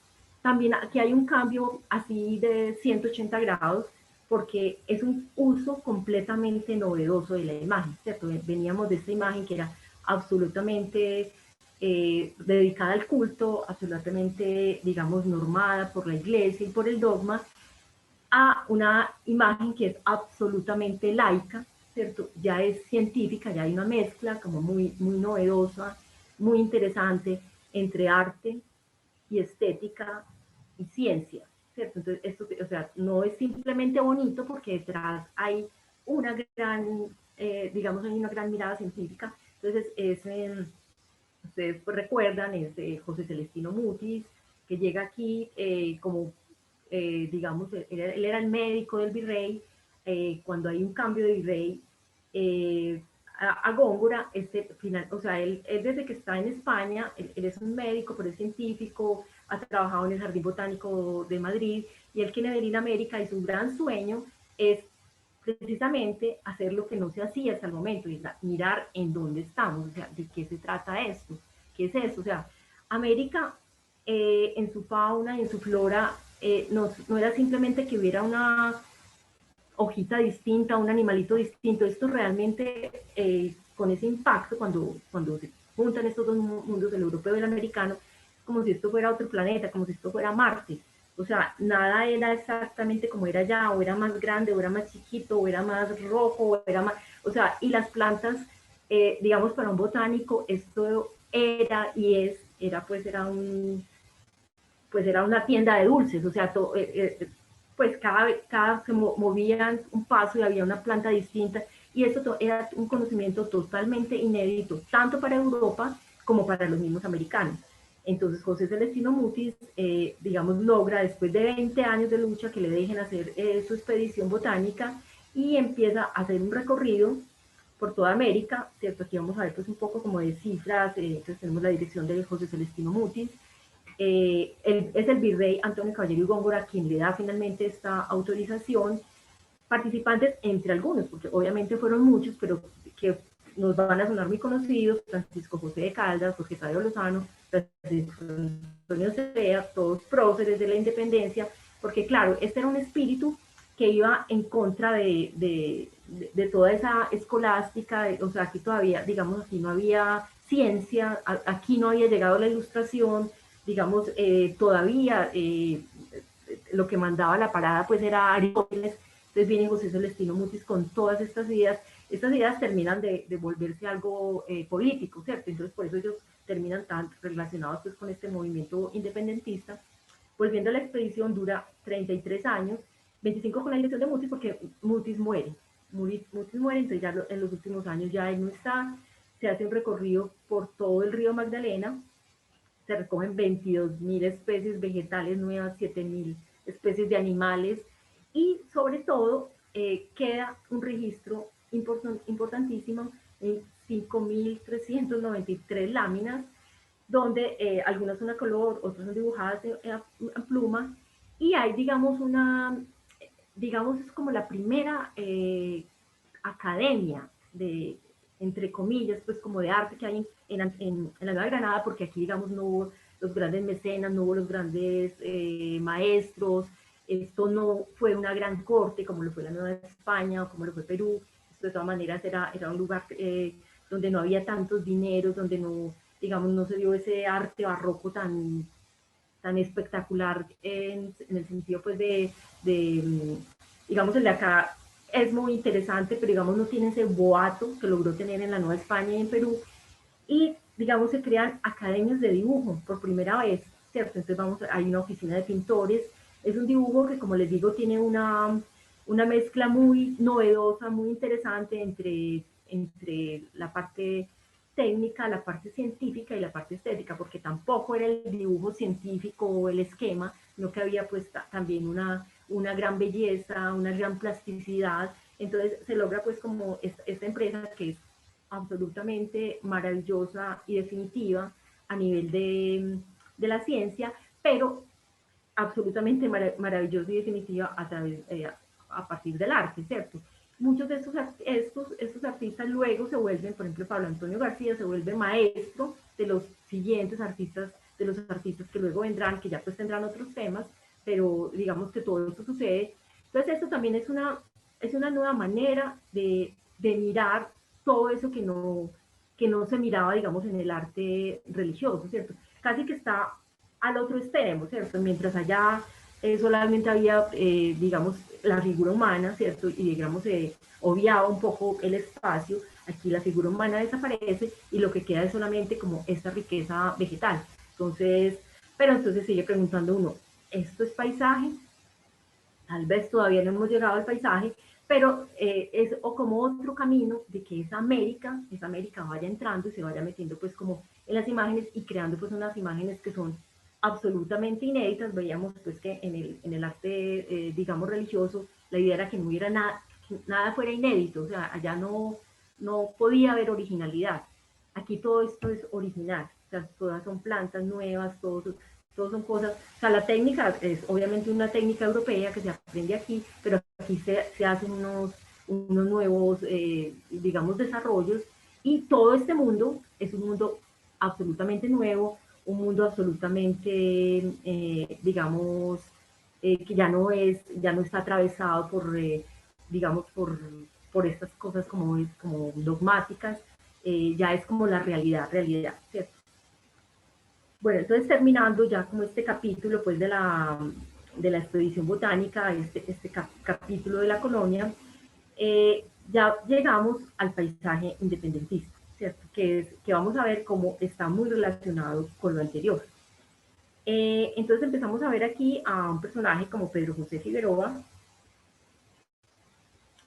también que hay un cambio así de 180 grados, porque es un uso completamente novedoso de la imagen, ¿cierto? Veníamos de esta imagen que era absolutamente dedicada al culto, absolutamente, digamos, normada por la iglesia y por el dogma, a una imagen que es absolutamente laica, ¿cierto? Ya es científica, ya hay una mezcla como muy novedosa, muy interesante entre arte y estética y ciencia, ¿cierto? Entonces, esto, o sea, no es simplemente bonito porque detrás hay una gran, digamos, hay una gran mirada científica. Entonces, ustedes pues recuerdan, es José Celestino Mutis, que llega aquí como, digamos, él era el médico del virrey, cuando hay un cambio de virrey, a Góngora, final, o sea, él desde que está en España, él es un médico, pero es científico, ha trabajado en el Jardín Botánico de Madrid, y él quiere venir a América, y su gran sueño es precisamente hacer lo que no se hacía hasta el momento, y mirar en dónde estamos, o sea, de qué se trata esto, qué es eso, o sea, América en su fauna y en su flora no era simplemente que hubiera una hojita distinta, un animalito distinto, esto realmente con ese impacto, cuando se juntan estos dos mundos, el europeo y el americano, como si esto fuera otro planeta, como si esto fuera Marte. O sea, nada era exactamente como era allá, o era más grande, o era más chiquito, o era más rojo, o era más... O sea, y las plantas, digamos, para un botánico, esto era y pues era una tienda de dulces, o sea, pues cada se movían un paso y había una planta distinta, y eso era un conocimiento totalmente inédito, tanto para Europa como para los mismos americanos. Entonces José Celestino Mutis, digamos, logra después de 20 años de lucha que le dejen hacer su expedición botánica, y empieza a hacer un recorrido por toda América, ¿cierto? Aquí vamos a ver pues un poco como de cifras, entonces tenemos la dirección de José Celestino Mutis, es el virrey Antonio Caballero y Góngora quien le da finalmente esta autorización. Participantes entre algunos, porque obviamente fueron muchos, pero que nos van a sonar muy conocidos: Francisco José de Caldas, Jorge Tadeo Lozano, Francisco Antonio Cea, todos próceres de la independencia, porque claro, este era un espíritu que iba en contra de toda esa escolástica, o sea, aquí todavía, digamos, aquí no había ciencia, aquí no había llegado la ilustración, digamos, todavía lo que mandaba la parada pues era Aristóteles. Entonces viene José Celestino Mutis con todas estas ideas terminan de volverse algo político, ¿cierto? Entonces por eso ellos terminan tan relacionados pues con este movimiento independentista. Volviendo a la expedición, dura 33 años, 25 con la dirección de Mutis, porque Mutis muere. Mutis muere, entonces ya en los últimos años ya él no está, se hace un recorrido por todo el río Magdalena, se recogen 22.000 especies vegetales nuevas, 7.000 especies de animales, y sobre todo queda un registro importantísimo en 5.393 láminas, donde algunas son a color, otras son dibujadas en pluma, y hay, digamos, es como la primera academia de, entre comillas, pues como de arte que hay en la Nueva Granada, porque aquí, digamos, no hubo los grandes mecenas, no hubo los grandes maestros, esto no fue una gran corte como lo fue la Nueva España o como lo fue Perú, esto de todas maneras era un lugar donde no había tantos dineros, donde no, digamos, no se dio ese arte barroco tan espectacular en el sentido pues digamos, el de acá es muy interesante, pero digamos no tiene ese boato que logró tener en la Nueva España y en Perú, y digamos se crean academias de dibujo por primera vez, ¿cierto? Entonces hay una oficina de pintores, es un dibujo que, como les digo, tiene una mezcla muy novedosa, muy interesante entre la parte técnica, la parte científica y la parte estética, porque tampoco era el dibujo científico o el esquema, sino que había pues también una gran belleza, una gran plasticidad. Entonces se logra pues como esta empresa que es absolutamente maravillosa y definitiva a nivel de la ciencia, pero absolutamente maravillosa y definitiva a, través, a partir del arte, ¿cierto? Muchos de estos artistas luego se vuelven, por ejemplo, Pablo Antonio García se vuelve maestro de los siguientes artistas, de los artistas que luego vendrán, que ya pues tendrán otros temas, pero digamos que todo esto sucede. Entonces esto también es una nueva manera de mirar todo eso que no se miraba, digamos, en el arte religioso, ¿cierto? Casi que está al otro extremo, ¿cierto? Mientras allá solamente había, digamos, la figura humana, ¿cierto? Y, digamos, obviaba un poco el espacio, aquí la figura humana desaparece y lo que queda es solamente como esta riqueza vegetal. Entonces, pero entonces sigue preguntando uno, ¿esto es paisaje? Tal vez todavía no hemos llegado al paisaje, pero es o como otro camino de que esa América vaya entrando y se vaya metiendo pues como en las imágenes y creando pues unas imágenes que son absolutamente inéditas. Veíamos pues que en el arte, digamos, religioso, la idea era que no hubiera nada, que nada fuera inédito, o sea, allá no podía haber originalidad. Aquí todo esto es original, o sea, todas son plantas nuevas, todos son cosas, o sea, la técnica es obviamente una técnica europea que se aprende aquí, pero aquí se hacen unos nuevos, digamos, desarrollos, y todo este mundo es un mundo absolutamente nuevo, un mundo absolutamente, digamos, que ya no está atravesado por, digamos, por estas cosas como dogmáticas, ya es como la realidad, ¿cierto? Bueno, entonces terminando ya como este capítulo pues de la expedición botánica, este capítulo de la colonia, ya llegamos al paisaje independentista, ¿cierto? Que vamos a ver cómo está muy relacionado con lo anterior. Entonces empezamos a ver aquí a un personaje como Pedro José Figueroa.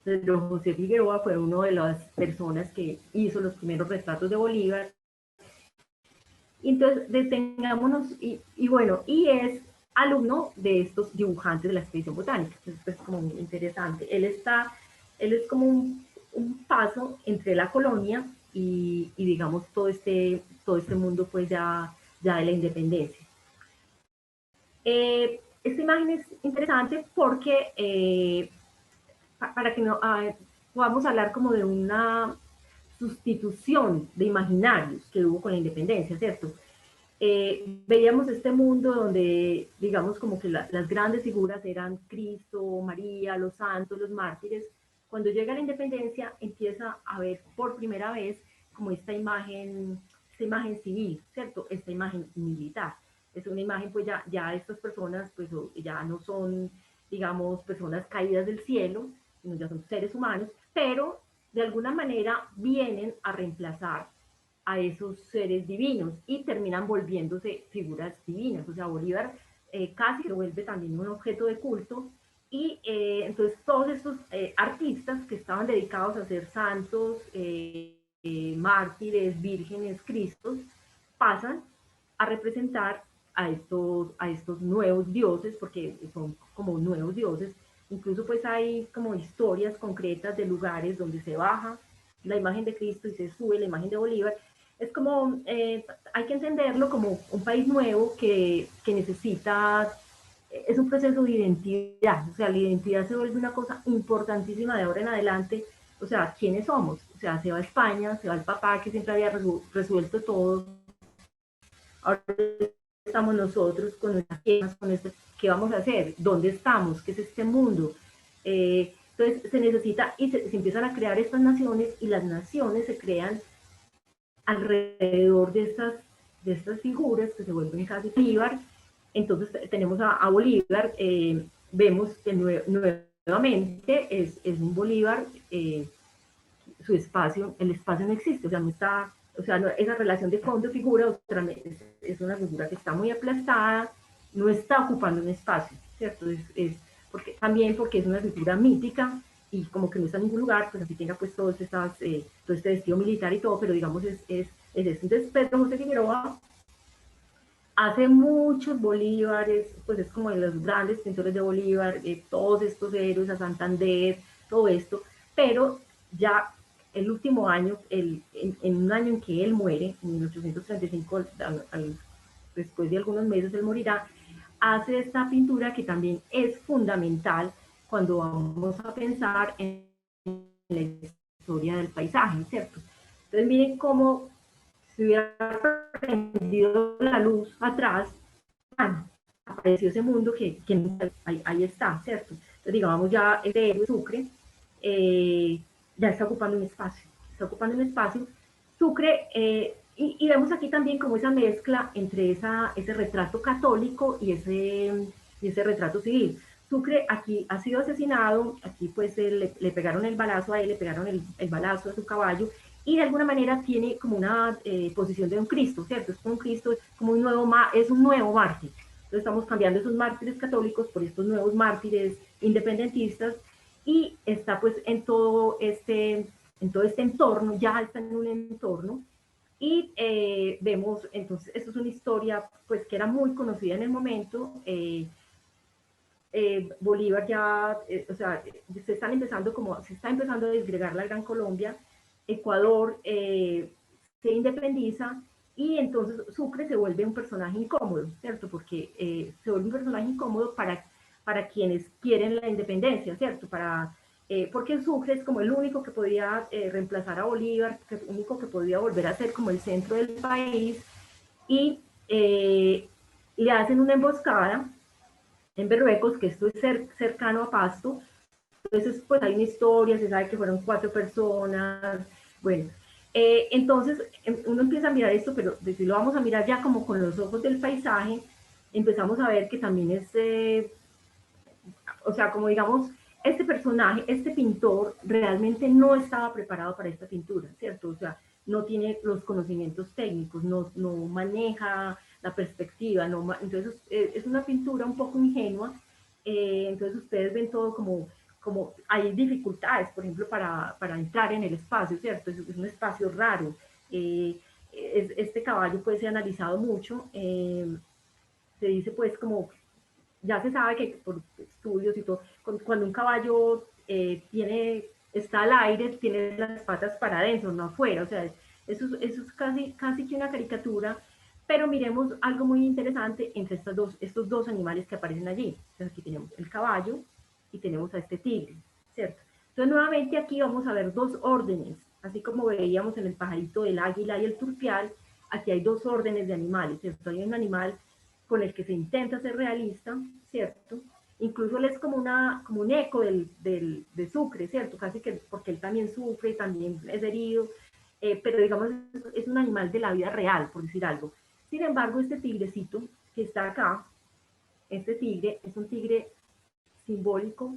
Pedro José Figueroa fue uno de las personas que hizo los primeros retratos de Bolívar. Y entonces detengámonos y bueno, y es alumno de estos dibujantes de la expedición botánica. Entonces es como muy interesante. Él es como un paso entre la colonia y digamos todo este mundo pues ya de la independencia. Esta imagen es interesante porque para que no, podamos hablar como de una sustitución de imaginarios que hubo con la independencia, ¿cierto? Veíamos este mundo donde, digamos, como que las grandes figuras eran Cristo, María, los santos, los mártires. Cuando llega la independencia, empieza a ver por primera vez como esta imagen civil, ¿cierto? Esta imagen militar. Es una imagen, pues ya estas personas, pues ya no son, digamos, personas caídas del cielo, sino ya son seres humanos, pero de alguna manera vienen a reemplazar a esos seres divinos y terminan volviéndose figuras divinas. O sea, Bolívar casi se vuelve también un objeto de culto y entonces todos estos artistas que estaban dedicados a ser santos, mártires, vírgenes, cristos, pasan a representar a estos nuevos dioses, porque son como nuevos dioses. Incluso pues hay como historias concretas de lugares donde se baja la imagen de Cristo y se sube la imagen de Bolívar. Es como, hay que entenderlo como un país nuevo que necesita, es un proceso de identidad, o sea, la identidad se vuelve una cosa importantísima de ahora en adelante, o sea, ¿quiénes somos? O sea, se va a España, se va el papá que siempre había resuelto todo, ahora estamos nosotros con nuestras quejas, con esto, ¿qué vamos a hacer? ¿Dónde estamos? ¿Qué es este mundo? Entonces se necesita y se empiezan a crear estas naciones y las naciones se crean alrededor de estas figuras que se vuelven casi Bolívar. Entonces tenemos a Bolívar, vemos que nuevamente es un Bolívar, su espacio, el espacio no existe, o sea, no está, o sea, no, esa relación de fondo-figura es una figura que está muy aplastada, no está ocupando un espacio, ¿cierto? Porque, también porque es una figura mítica y como que no está en ningún lugar, pues así tenga pues todo este vestido militar y todo, pero digamos es esto. Entonces Pedro José Figueroa hace muchos Bolívares, pues es como de los grandes pintores de Bolívar, todos estos héroes, a Santander, todo esto, pero ya el último año, en un año en que él muere, en 1835, después de algunos meses él morirá, hace esta pintura que también es fundamental cuando vamos a pensar en la historia del paisaje, ¿cierto? Entonces miren cómo si hubiera prendido la luz atrás, apareció ese mundo que ahí está, ¿cierto? Entonces, digamos, ya este héroe Sucre ya está ocupando un espacio. Sucre, y vemos aquí también como esa mezcla entre ese retrato católico y ese retrato civil. Sucre aquí ha sido asesinado, aquí pues le pegaron el balazo a él, le pegaron el balazo a su caballo, y de alguna manera tiene como una posición de un Cristo, ¿cierto? Es como un Cristo, como es un nuevo mártir. Entonces estamos cambiando esos mártires católicos por estos nuevos mártires independentistas, y está pues en todo este entorno, ya está en un entorno, y vemos, entonces, esto es una historia pues que era muy conocida en el momento. Bolívar ya, o sea, se está empezando a disgregar la Gran Colombia, Ecuador se independiza, y entonces Sucre se vuelve un personaje incómodo, ¿cierto? Porque se vuelve un personaje incómodo para quienes quieren la independencia, ¿cierto? Porque Sucre es como el único que podía reemplazar a Bolívar, el único que podía volver a ser como el centro del país, y le hacen una emboscada en Berruecos, que esto es cercano a Pasto. Entonces, pues hay una historia, se sabe que fueron 4 personas, bueno. Entonces, uno empieza a mirar esto, pero si lo vamos a mirar ya como con los ojos del paisaje, empezamos a ver que también es, o sea, como digamos, este personaje, este pintor, realmente no estaba preparado para esta pintura, ¿cierto? O sea, no tiene los conocimientos técnicos, no maneja la perspectiva, entonces es una pintura un poco ingenua. Entonces ustedes ven todo como hay dificultades, por ejemplo, para entrar en el espacio, ¿cierto? Es un espacio raro. Este caballo puede ser analizado mucho. Se dice pues como, ya se sabe que por estudios y todo, cuando un caballo está al aire, tiene las patas para adentro, no afuera, o sea, eso es casi que una caricatura, pero miremos algo muy interesante entre estos dos animales que aparecen allí. Entonces aquí tenemos el caballo y tenemos a este tigre, ¿cierto? Entonces nuevamente aquí vamos a ver dos órdenes, así como veíamos en el pajarito del águila y el turpial, aquí hay dos órdenes de animales, ¿cierto? Hay un animal con el que se intenta ser realista, ¿cierto? Incluso él es como un eco de Sucre, ¿cierto? Casi que porque él también sufre, también es herido, pero digamos es un animal de la vida real, por decir algo. Sin embargo, este tigrecito que está acá, este tigre es un tigre simbólico,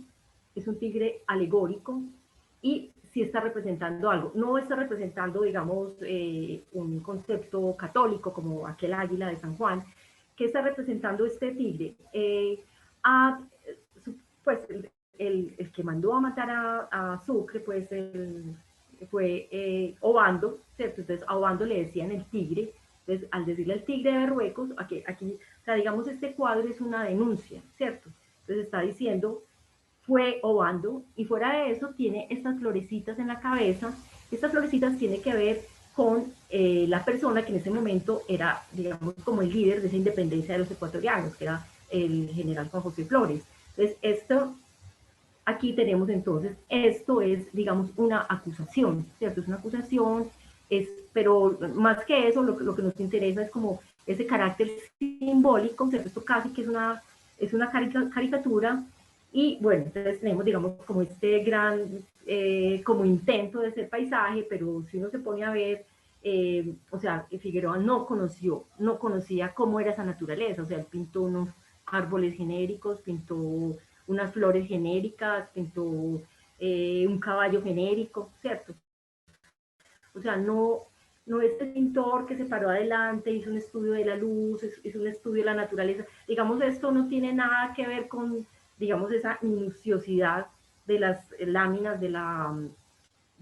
es un tigre alegórico, y sí está representando algo. No está representando, digamos, un concepto católico como aquel águila de San Juan. ¿Qué está representando este tigre? A, pues el que mandó a matar a Sucre, pues fue Obando, ¿cierto? Entonces a Obando le decían el tigre. Entonces, al decirle el tigre de Berruecos, aquí, o sea, digamos, este cuadro es una denuncia, ¿cierto? Entonces está diciendo, fue Obando, y fuera de eso tiene estas florecitas en la cabeza. Estas florecitas tienen que ver con la persona que en ese momento era, digamos, como el líder de esa independencia de los ecuatorianos, que era el general Juan José Flores. Entonces, aquí tenemos entonces, esto es, digamos, una acusación, ¿cierto? Es una acusación, pero más que eso, lo que nos interesa es como ese carácter simbólico, ¿cierto? Esto casi que es una caricatura. Y bueno, entonces tenemos, digamos, como este gran, como intento de ser paisaje, pero si uno se pone a ver, o sea, Figueroa no conocía cómo era esa naturaleza, o sea, él pintó unos árboles genéricos, pintó unas flores genéricas, pintó un caballo genérico, ¿cierto? O sea, no este pintor que se paró adelante, hizo un estudio de la luz, hizo un estudio de la naturaleza. Digamos, esto no tiene nada que ver con, digamos, esa minuciosidad de las láminas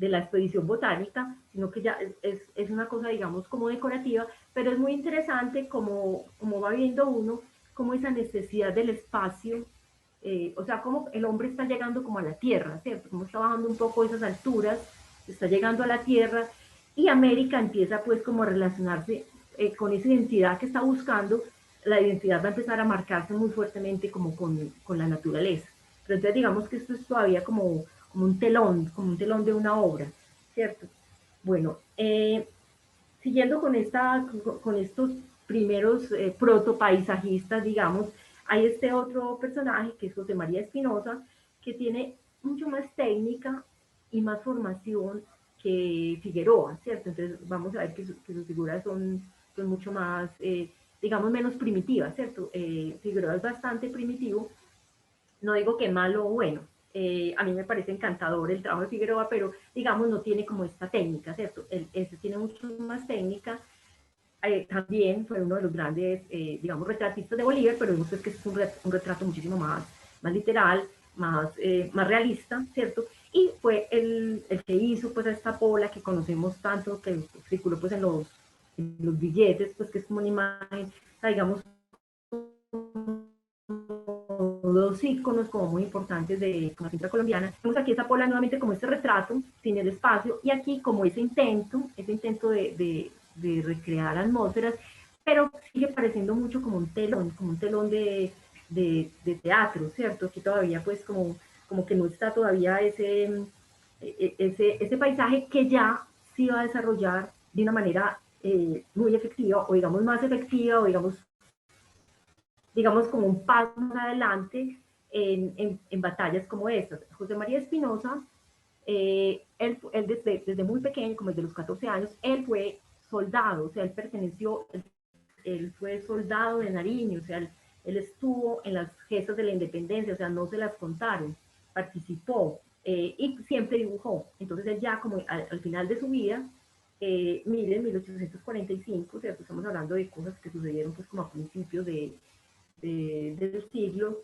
de la expedición botánica, sino que ya es una cosa, digamos, como decorativa, pero es muy interesante como va viendo uno, como esa necesidad del espacio, o sea, como el hombre está llegando como a la tierra, ¿cierto? Como está bajando un poco esas alturas, está llegando a la tierra, y América empieza pues como a relacionarse con esa identidad que está buscando. La identidad va a empezar a marcarse muy fuertemente con la naturaleza. Pero entonces digamos que esto es todavía como un telón de una obra, ¿cierto? Bueno, siguiendo con estos primeros protopaisajistas, digamos, hay este otro personaje que es José María Espinosa, que tiene mucho más técnica y más formación que Figueroa, ¿cierto? Entonces vamos a ver que sus figuras son mucho más, digamos, menos primitivas, ¿cierto? Figueroa es bastante primitivo, no digo que malo o bueno, a mí me parece encantador el trabajo de Figueroa, pero digamos no tiene como esta técnica, ¿cierto? Este tiene mucho más técnica. También fue uno de los grandes, digamos, retratistas de Bolívar, pero vemos que es un retrato muchísimo más literal, más realista, ¿cierto? Y fue el que hizo pues esta pola que conocemos tanto, que circuló pues en los billetes, pues que es como una imagen, o sea, digamos, dos íconos como muy importantes de la pintura colombiana. Vemos aquí esa pola nuevamente como este retrato, sin el espacio, y aquí como ese intento de recrear atmósferas, pero sigue pareciendo mucho como un telón de teatro, ¿cierto? Aquí todavía pues como que no está todavía ese paisaje que ya sí va a desarrollar de una manera muy efectiva, o digamos más efectiva, o digamos como un paso más adelante en batallas como estas. José María Espinosa, él desde muy pequeño, como desde los 14 años, él fue soldado, o sea, él fue soldado de Nariño, o sea, él estuvo en las gestas de la independencia, o sea, no se las contaron, participó y siempre dibujó. Entonces él ya como al final de su vida, miren, 1845, ¿cierto? Estamos hablando de cosas que sucedieron pues como a principios del siglo,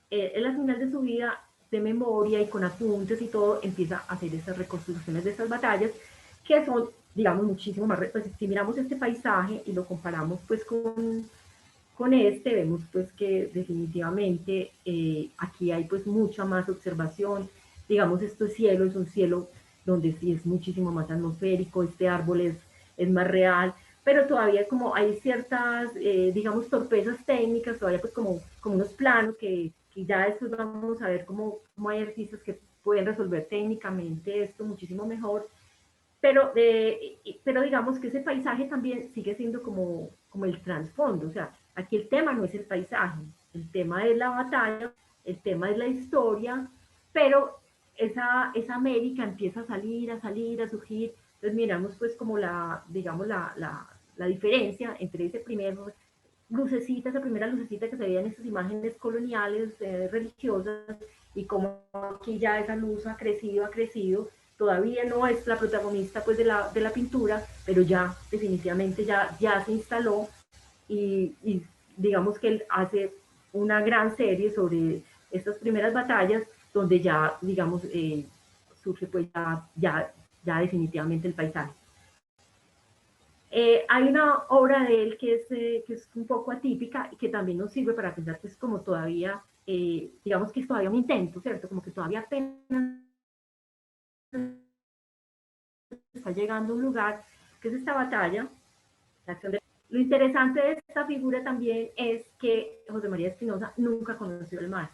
él al final de su vida, de memoria y con apuntes y todo, empieza a hacer esas reconstrucciones de estas batallas, que son, digamos, muchísimo más, pues si miramos este paisaje y lo comparamos pues con este, vemos pues que definitivamente aquí hay pues mucha más observación, digamos, este cielo es un cielo donde sí es muchísimo más atmosférico, este árbol es más real, pero todavía como hay ciertas, digamos, torpezas técnicas, todavía pues como unos planos que ya después vamos a ver cómo hay artistas que pueden resolver técnicamente esto muchísimo mejor, pero digamos que ese paisaje también sigue siendo como el trasfondo, o sea, aquí el tema no es el paisaje, el tema es la batalla, el tema es la historia, pero esa América empieza a salir, a salir, a surgir, entonces miramos pues como digamos, la diferencia entre esa primera lucecita que se veía en estas imágenes coloniales, religiosas, y como aquí ya esa luz ha crecido, todavía no es la protagonista pues de la pintura, pero ya definitivamente ya se instaló y digamos que él hace una gran serie sobre estas primeras batallas donde ya, digamos, surge pues ya definitivamente el paisaje. Hay una obra de él que es un poco atípica y que también nos sirve para pensar pues como todavía, digamos que es todavía un intento, ¿cierto? Como que todavía apenas está llegando a un lugar, que es esta batalla, la acción de... Lo interesante de esta figura también es que José María Espinosa nunca conoció el mar.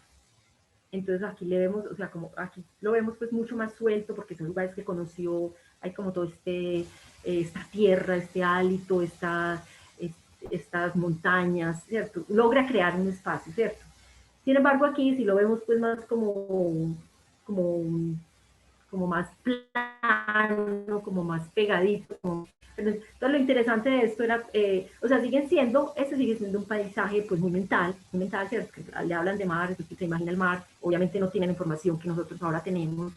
Entonces aquí le vemos, o sea, como aquí lo vemos pues mucho más suelto porque son lugares que conoció, hay como todo esta tierra, este hálito, estas montañas, ¿cierto? Logra crear un espacio, ¿cierto? Sin embargo aquí si lo vemos pues más como, como más plano, como más pegadito. Entonces lo interesante de esto era, o sea, este sigue siendo un paisaje pues muy mental, ¿cierto? Que le hablan de mar, entonces se imagina el mar, obviamente no tienen información que nosotros ahora tenemos,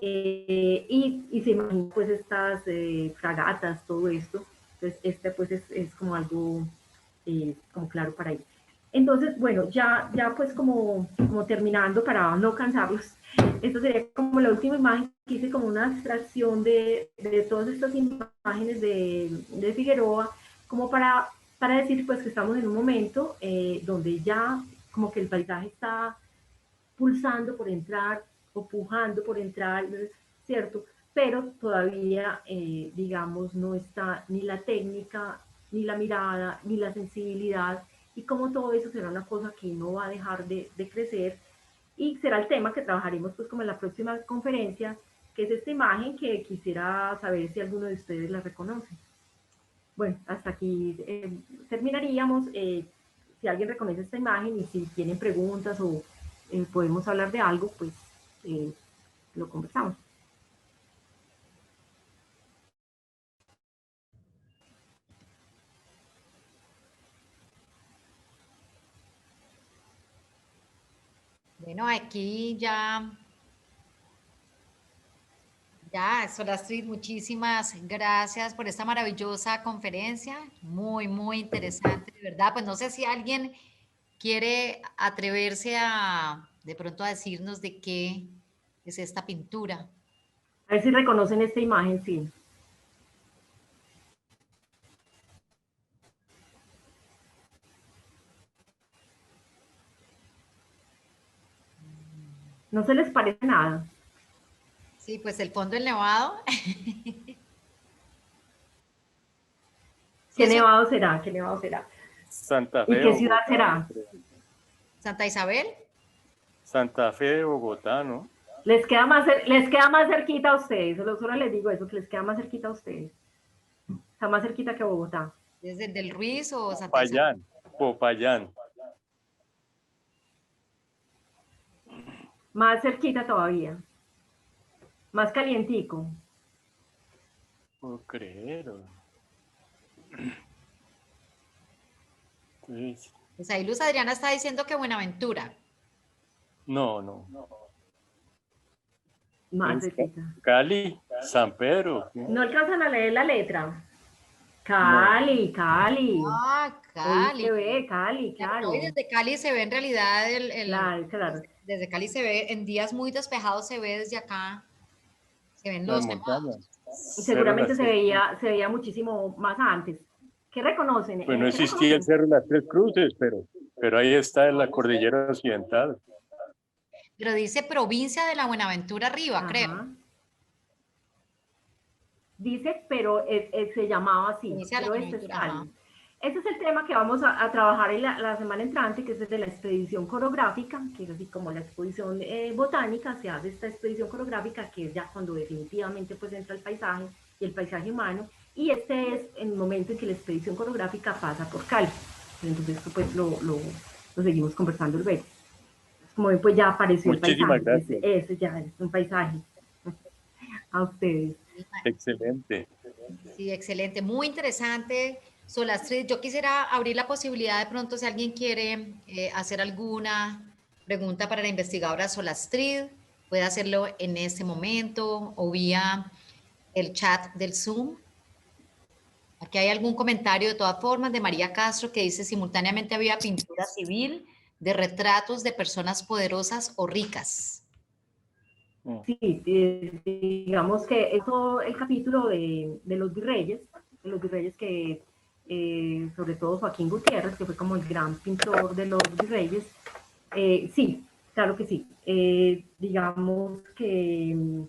y se imaginan pues estas fragatas, todo esto, entonces este pues es como algo como claro para ellos. Entonces, bueno, ya pues como terminando para no cansarlos, esta sería como la última imagen que hice como una abstracción de todas estas imágenes de Figueroa, como para decir pues que estamos en un momento donde ya como que el paisaje está pulsando por entrar o pujando por entrar, ¿cierto? Pero todavía, digamos, no está ni la técnica, ni la mirada, ni la sensibilidad, y como todo eso será una cosa que no va a dejar de crecer, y será el tema que trabajaremos pues como en la próxima conferencia, que es esta imagen que quisiera saber si alguno de ustedes la reconoce. Bueno, hasta aquí terminaríamos. Si alguien reconoce esta imagen y si tienen preguntas o podemos hablar de algo, pues eh, lo conversamos. Bueno, aquí ya, Solastrid, muchísimas gracias por esta maravillosa conferencia, muy, muy interesante, de verdad. Pues no sé si alguien quiere atreverse a de pronto a decirnos de qué es esta pintura. A ver si reconocen esta imagen, sí. No se les parece nada. Sí, pues el fondo del Nevado. Sí, ¿Qué eso es nevado será? ¿Qué nevado será? Santa Fe ¿Y de qué ciudad Bogotá, será? creo. Santa Isabel. Santa Fe de Bogotá, ¿no? Les queda más cerquita a ustedes, solo les digo eso, que les queda más cerquita a ustedes. Está más cerquita que Bogotá. ¿Desde el del Ruiz o Santa Isabel? Popayán, Popayán. Más cerquita todavía. Más calientico. Puedo creer. Entonces, Pues ahí Luz Adriana está diciendo que Buenaventura. no. Más Es cerquita. Cali, San Pedro. ¿Qué? No alcanzan a leer la letra. No, Cali, Cali. Ah, Ahí se Cali. ve, Cali, No, y claro. desde Cali se ve en realidad Claro, claro. desde Cali se ve, en días muy despejados se ve desde acá, se ven las los nevados. montañas. Cerro Seguramente Las Tres Cruces. se veía muchísimo más antes. ¿Qué reconocen? Pues no ¿Qué existía el reconocen? Cerro Las Tres Cruces, pero ahí está en la cordillera occidental. Pero dice provincia de la Buenaventura arriba, creo. Ajá. Dice, pero se llamaba así, Provincia de la pero este es Buenaventura, ajá. Cali. Ese es el tema que vamos a trabajar en la semana entrante, que es el de la expedición coreográfica, que es así como la exposición botánica, se hace esta expedición coreográfica, que es ya cuando definitivamente pues entra el paisaje y el paisaje humano, y este es el momento en que la expedición coreográfica pasa por Cali. Entonces pues lo seguimos conversando luego. Como ven, pues ya apareció el Muchísimas paisaje, gracias. ese ya es un paisaje. A ustedes. Excelente. Sí, excelente, muy interesante. Solastrid, yo quisiera abrir la posibilidad de pronto si alguien quiere hacer alguna pregunta para la investigadora Solastrid, puede hacerlo en este momento o vía el chat del Zoom. Aquí hay algún comentario de todas formas de María Castro que dice simultáneamente había pintura civil de retratos de personas poderosas o ricas. Sí, digamos que es todo el capítulo de los virreyes que, sobre todo Joaquín Gutiérrez, que fue como el gran pintor de los virreyes, sí, claro que sí. Digamos que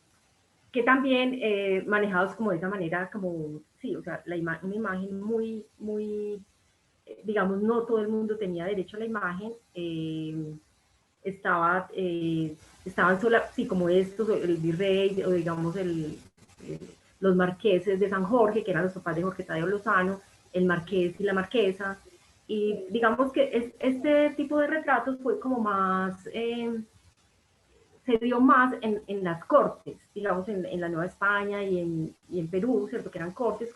también manejados como de esa manera, como, sí, o sea, una imagen muy, digamos, no todo el mundo tenía derecho a la imagen. Estaba, estaban sola, sí, como estos, el virrey, o digamos los marqueses de San Jorge, que eran los papás de Jorge Tadeo Lozano, el marqués y la marquesa, y digamos que este tipo de retratos fue como más, se dio más en las cortes, digamos en la Nueva España y en Perú, ¿cierto? Que eran cortes,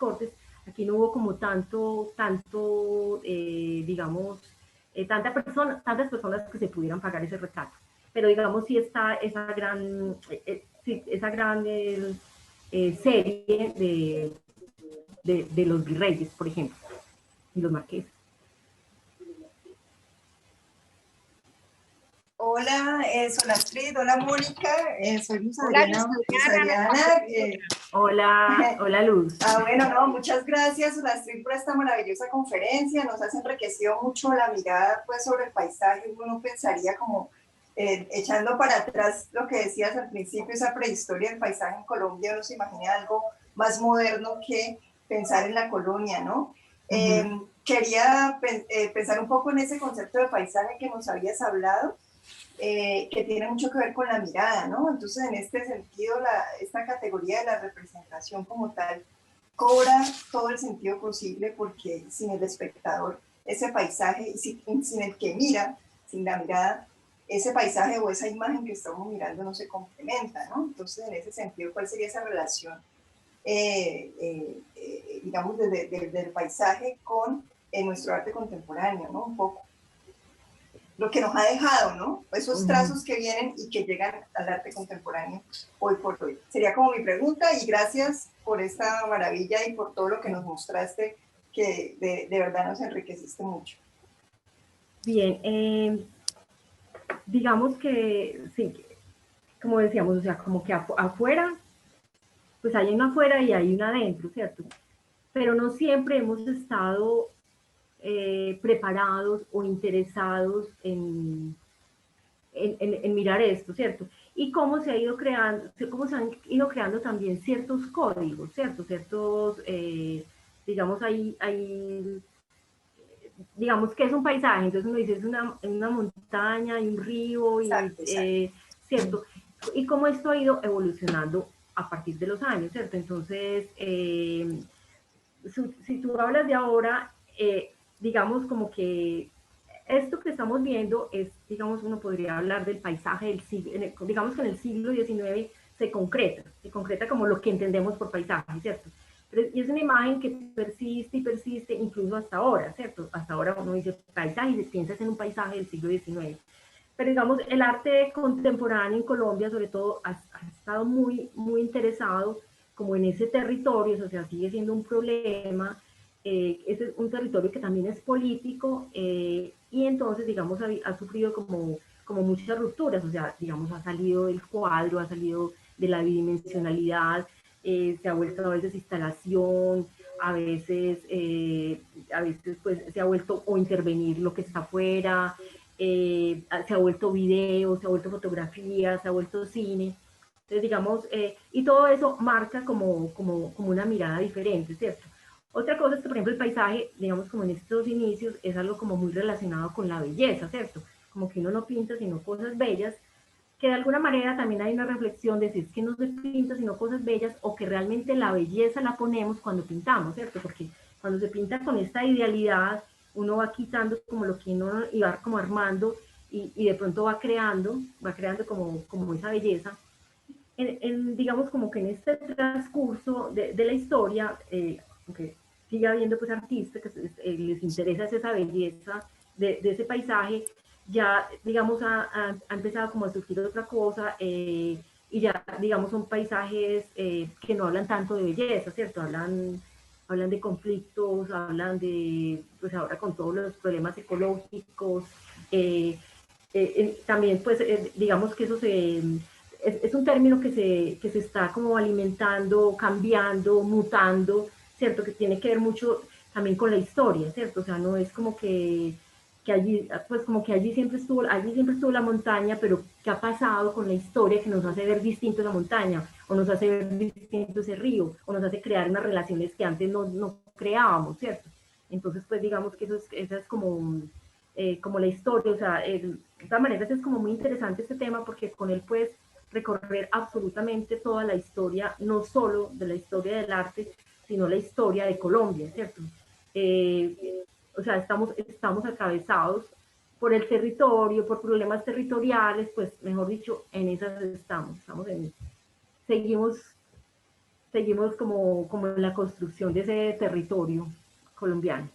aquí no hubo como tanto digamos, tantas personas que se pudieran pagar ese retrato. Pero digamos, sí está esa gran serie de los virreyes, por ejemplo, y los marqueses. Hola, soy Astrid, hola Mónica, soy Luz Hola, Luz Adriana. Adriana. Hola, hola Luz. Bueno, no, muchas gracias, Astrid, por esta maravillosa conferencia. Nos has enriquecido mucho la mirada pues, sobre el paisaje. Uno pensaría como, echando para atrás lo que decías al principio, esa prehistoria del paisaje en Colombia, uno se imagina algo más moderno que pensar en la colonia, ¿no? Quería pensar un poco en ese concepto de paisaje que nos habías hablado. Que tiene mucho que ver con la mirada, ¿no? Entonces, en este sentido, esta categoría de la representación como tal cobra todo el sentido posible porque sin el espectador, ese paisaje, y sin el que mira, sin la mirada, ese paisaje o esa imagen que estamos mirando no se complementa, ¿no? Entonces, en ese sentido, ¿cuál sería esa relación, digamos, del paisaje con nuestro arte contemporáneo, ¿no? Un poco lo que nos ha dejado, ¿no? Esos trazos que vienen y que llegan al arte contemporáneo hoy por hoy. Sería como mi pregunta y gracias por esta maravilla y por todo lo que nos mostraste, que de verdad nos enriqueciste mucho. Bien, digamos que sí, como decíamos, o sea, como que afuera, pues hay una afuera y hay una adentro, ¿cierto? Pero no siempre hemos estado preparados o interesados en mirar esto, ¿cierto? Y cómo se ha ido creando, cómo se han ido creando también ciertos códigos, ¿cierto? Ciertos, digamos, digamos que es un paisaje, entonces uno dice es una montaña, hay un río, y, Exacto, exacto. ¿cierto? Y cómo esto ha ido evolucionando a partir de los años, ¿cierto? Entonces, si tú hablas de ahora, digamos como que esto que estamos viendo es, digamos, uno podría hablar del paisaje del siglo, digamos que en el siglo XIX se concreta como lo que entendemos por paisaje, ¿cierto? Pero, y es una imagen que persiste y persiste incluso hasta ahora, ¿cierto? Hasta ahora uno dice paisaje y piensas en un paisaje del siglo XIX. Pero digamos, el arte contemporáneo en Colombia, sobre todo, ha estado muy interesado como en ese territorio, o sea, sigue siendo un problema, es un territorio que también es político, y entonces, digamos, ha sufrido como muchas rupturas, o sea, digamos, ha salido del cuadro, ha salido de la bidimensionalidad, se ha vuelto a veces instalación, a veces pues se ha vuelto o intervenir lo que está afuera, se ha vuelto video, se ha vuelto fotografía, se ha vuelto cine. Entonces, digamos, y todo eso marca como una mirada diferente, ¿cierto? Otra cosa es que, por ejemplo, el paisaje, digamos, como en estos inicios, es algo como muy relacionado con la belleza, ¿cierto? Como que uno no pinta sino cosas bellas, que de alguna manera también hay una reflexión de si es que no se pinta sino cosas bellas o que realmente la belleza la ponemos cuando pintamos, ¿cierto? Porque cuando se pinta con esta idealidad, uno va quitando como lo que uno iba como armando y de pronto va creando como esa belleza. Digamos como que en este transcurso de la historia, aunque sigue habiendo pues artistas que les interesa esa belleza de ese paisaje, ya digamos ha empezado como a surgir otra cosa, y ya digamos son paisajes que no hablan tanto de belleza, ¿cierto? Hablan de conflictos, hablan de, pues ahora con todos los problemas ecológicos, también pues digamos que eso es un término que se está como alimentando, cambiando, mutando, ¿cierto? Que tiene que ver mucho también con la historia, ¿cierto? O sea, no es como que allí, pues como que allí siempre estuvo la montaña, pero ¿qué ha pasado con la historia que nos hace ver distinto la montaña? O nos hace ver distinto ese río, o nos hace crear unas relaciones que antes no creábamos, ¿cierto? Entonces, pues digamos que esa es como la historia, o sea, de todas maneras es como muy interesante este tema porque con él puedes recorrer absolutamente toda la historia, no solo de la historia del arte, sino la historia de Colombia, ¿cierto? O sea, estamos atravesados por el territorio, por problemas territoriales, pues mejor dicho, en esas seguimos, seguimos como en la construcción de ese territorio colombiano.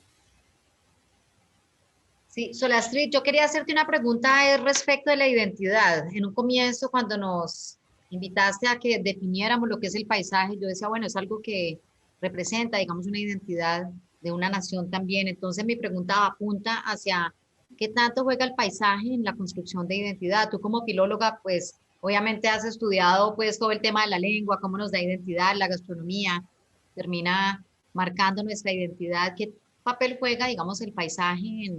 Sí, Solastrid, yo quería hacerte una pregunta respecto de la identidad. En un comienzo, cuando nos invitaste a que definiéramos lo que es el paisaje, yo decía, bueno, es algo que representa, digamos, una identidad de una nación también. Entonces, mi pregunta apunta hacia ¿qué tanto juega el paisaje en la construcción de identidad? Tú como filóloga, pues obviamente has estudiado pues todo el tema de la lengua, cómo nos da identidad, la gastronomía, termina marcando nuestra identidad. ¿Qué papel juega, digamos, el paisaje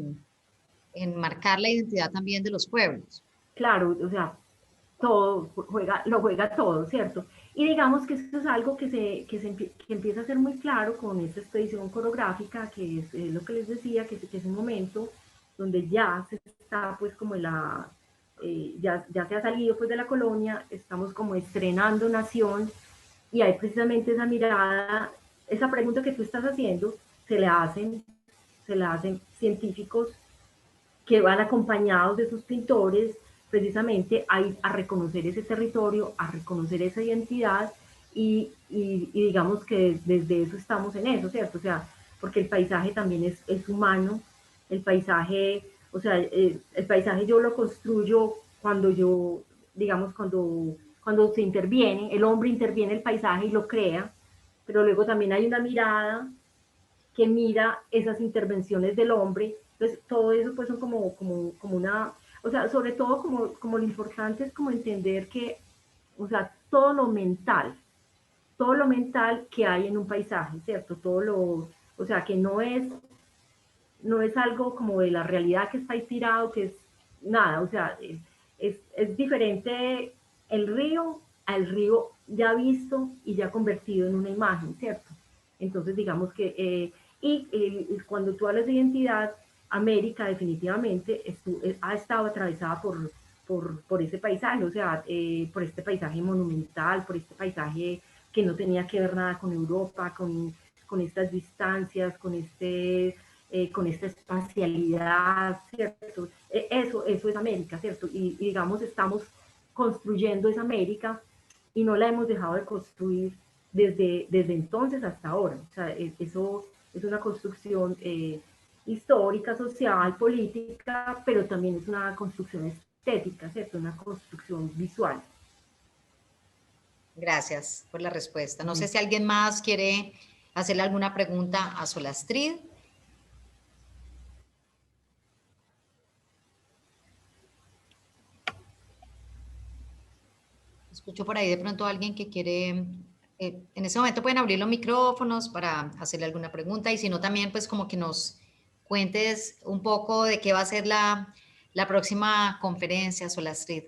en marcar la identidad también de los pueblos? Claro, o sea, todo juega, lo juega todo, ¿cierto? Y digamos que esto es algo que empieza a ser muy claro con esta expedición coreográfica, que es lo que les decía, que es un momento donde ya se está pues como en la, ya se ha salido pues de la colonia, estamos como estrenando nación y hay precisamente esa mirada, esa pregunta que tú estás haciendo, se le hacen, se la hacen científicos que van acompañados de sus pintores precisamente a reconocer ese territorio, a reconocer esa identidad y digamos que desde eso estamos en eso, ¿cierto? O sea, porque el paisaje también es humano, el paisaje, o sea, el paisaje yo lo construyo cuando yo, digamos, cuando se interviene, el hombre interviene el paisaje y lo crea, pero luego también hay una mirada que mira esas intervenciones del hombre. Entonces, todo eso pues son como una, o sea, sobre todo como lo importante es como entender que, o sea, todo lo mental que hay en un paisaje, ¿cierto? Todo lo, o sea, que no es algo como de la realidad que está ahí tirado, que es nada, o sea, es diferente el río al río ya visto y ya convertido en una imagen, ¿cierto? Entonces, digamos que, cuando tú hablas de identidad, América definitivamente ha estado atravesada por ese paisaje, o sea, por este paisaje monumental, por este paisaje que no tenía que ver nada con Europa, con estas distancias, con esta espacialidad, ¿cierto? Eso es América, ¿cierto? Y digamos, estamos construyendo esa América y no la hemos dejado de construir desde entonces hasta ahora. O sea, eso es una construcción histórica, social, política, pero también es una construcción estética, ¿cierto? Una construcción visual. Gracias por la respuesta. No sé si alguien más quiere hacerle alguna pregunta a Solastrid. Escucho por ahí de pronto a alguien que quiere, en ese momento pueden abrir los micrófonos para hacerle alguna pregunta y si no también pues como que nos cuentes un poco de qué va a ser la próxima conferencia, Solastrid.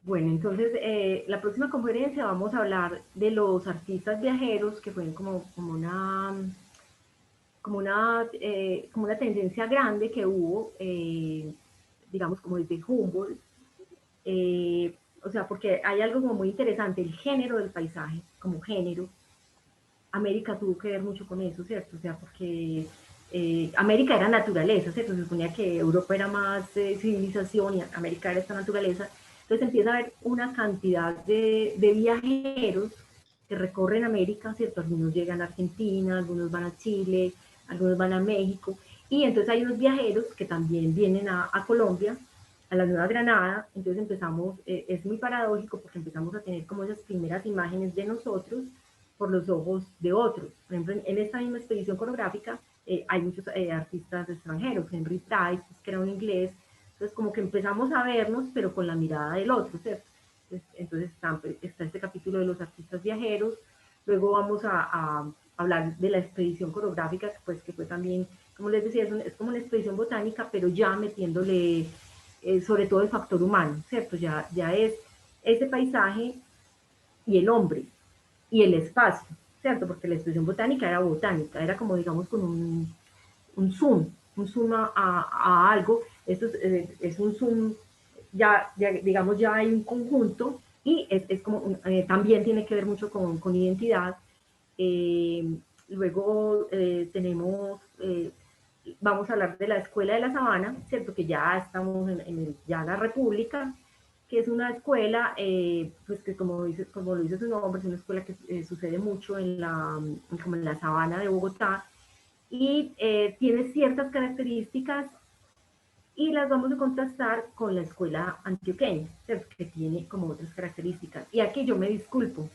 Bueno, entonces la próxima conferencia vamos a hablar de los artistas viajeros, que fue como una tendencia grande que hubo, digamos, como desde Humboldt. O sea, porque hay algo como muy interesante, el género del paisaje, como género. América tuvo que ver mucho con eso, ¿cierto? O sea, porque América era naturaleza, ¿cierto? Se suponía que Europa era más civilización y América era esta naturaleza. Entonces empieza a haber una cantidad de viajeros que recorren América, ¿cierto? Algunos llegan a Argentina, algunos van a Chile, algunos van a México. Y entonces hay unos viajeros que también vienen a Colombia, a la Nueva Granada. Entonces empezamos, es muy paradójico porque empezamos a tener como esas primeras imágenes de nosotros por los ojos de otros. Por ejemplo, en esta misma expedición coreográfica hay muchos artistas extranjeros, Henry Price, pues, que era un inglés, entonces como que empezamos a vernos, pero con la mirada del otro, ¿cierto? Entonces está este capítulo de los artistas viajeros, luego vamos a hablar de la expedición coreográfica, pues que fue también, como les decía, es como una expedición botánica, pero ya metiéndole sobre todo el factor humano, ¿cierto? Ya es ese paisaje y el hombre, y el espacio, ¿cierto? Porque la expresión botánica, era como digamos con un zoom a algo, esto es un zoom, digamos ya hay un conjunto y es como, también tiene que ver mucho con identidad. Luego tenemos, vamos a hablar de la Escuela de la Sabana, ¿cierto? Que ya estamos ya la República, que es una escuela, pues que como lo dice su nombre, es una escuela que sucede mucho como en la sabana de Bogotá y tiene ciertas características y las vamos a contrastar con la escuela antioqueña, ¿cierto? Que tiene como otras características. Y aquí yo me disculpo,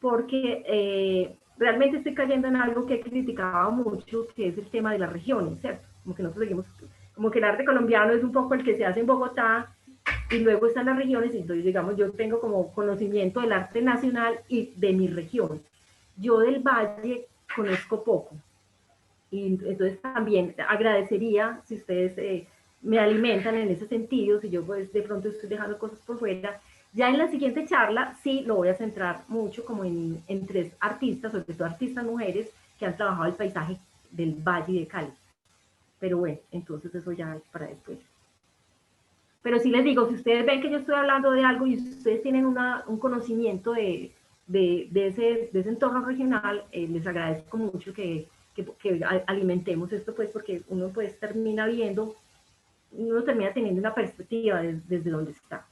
porque realmente estoy cayendo en algo que he criticado mucho, que es el tema de las regiones, ¿cierto? Como que nosotros seguimos como que el arte colombiano es un poco el que se hace en Bogotá, y luego están las regiones, y entonces digamos yo tengo como conocimiento del arte nacional y de mi región. Yo del Valle conozco poco, y entonces también agradecería si ustedes me alimentan en ese sentido, si yo pues de pronto estoy dejando cosas por fuera. Ya en la siguiente charla sí lo voy a centrar mucho como en tres artistas, sobre todo artistas mujeres que han trabajado el paisaje del Valle de Cali. Pero bueno, entonces eso ya es para después. Pero sí les digo, si ustedes ven que yo estoy hablando de algo y ustedes tienen un conocimiento de ese entorno regional, les agradezco mucho que alimentemos esto, pues, porque uno pues termina viendo, uno termina teniendo una perspectiva desde donde está.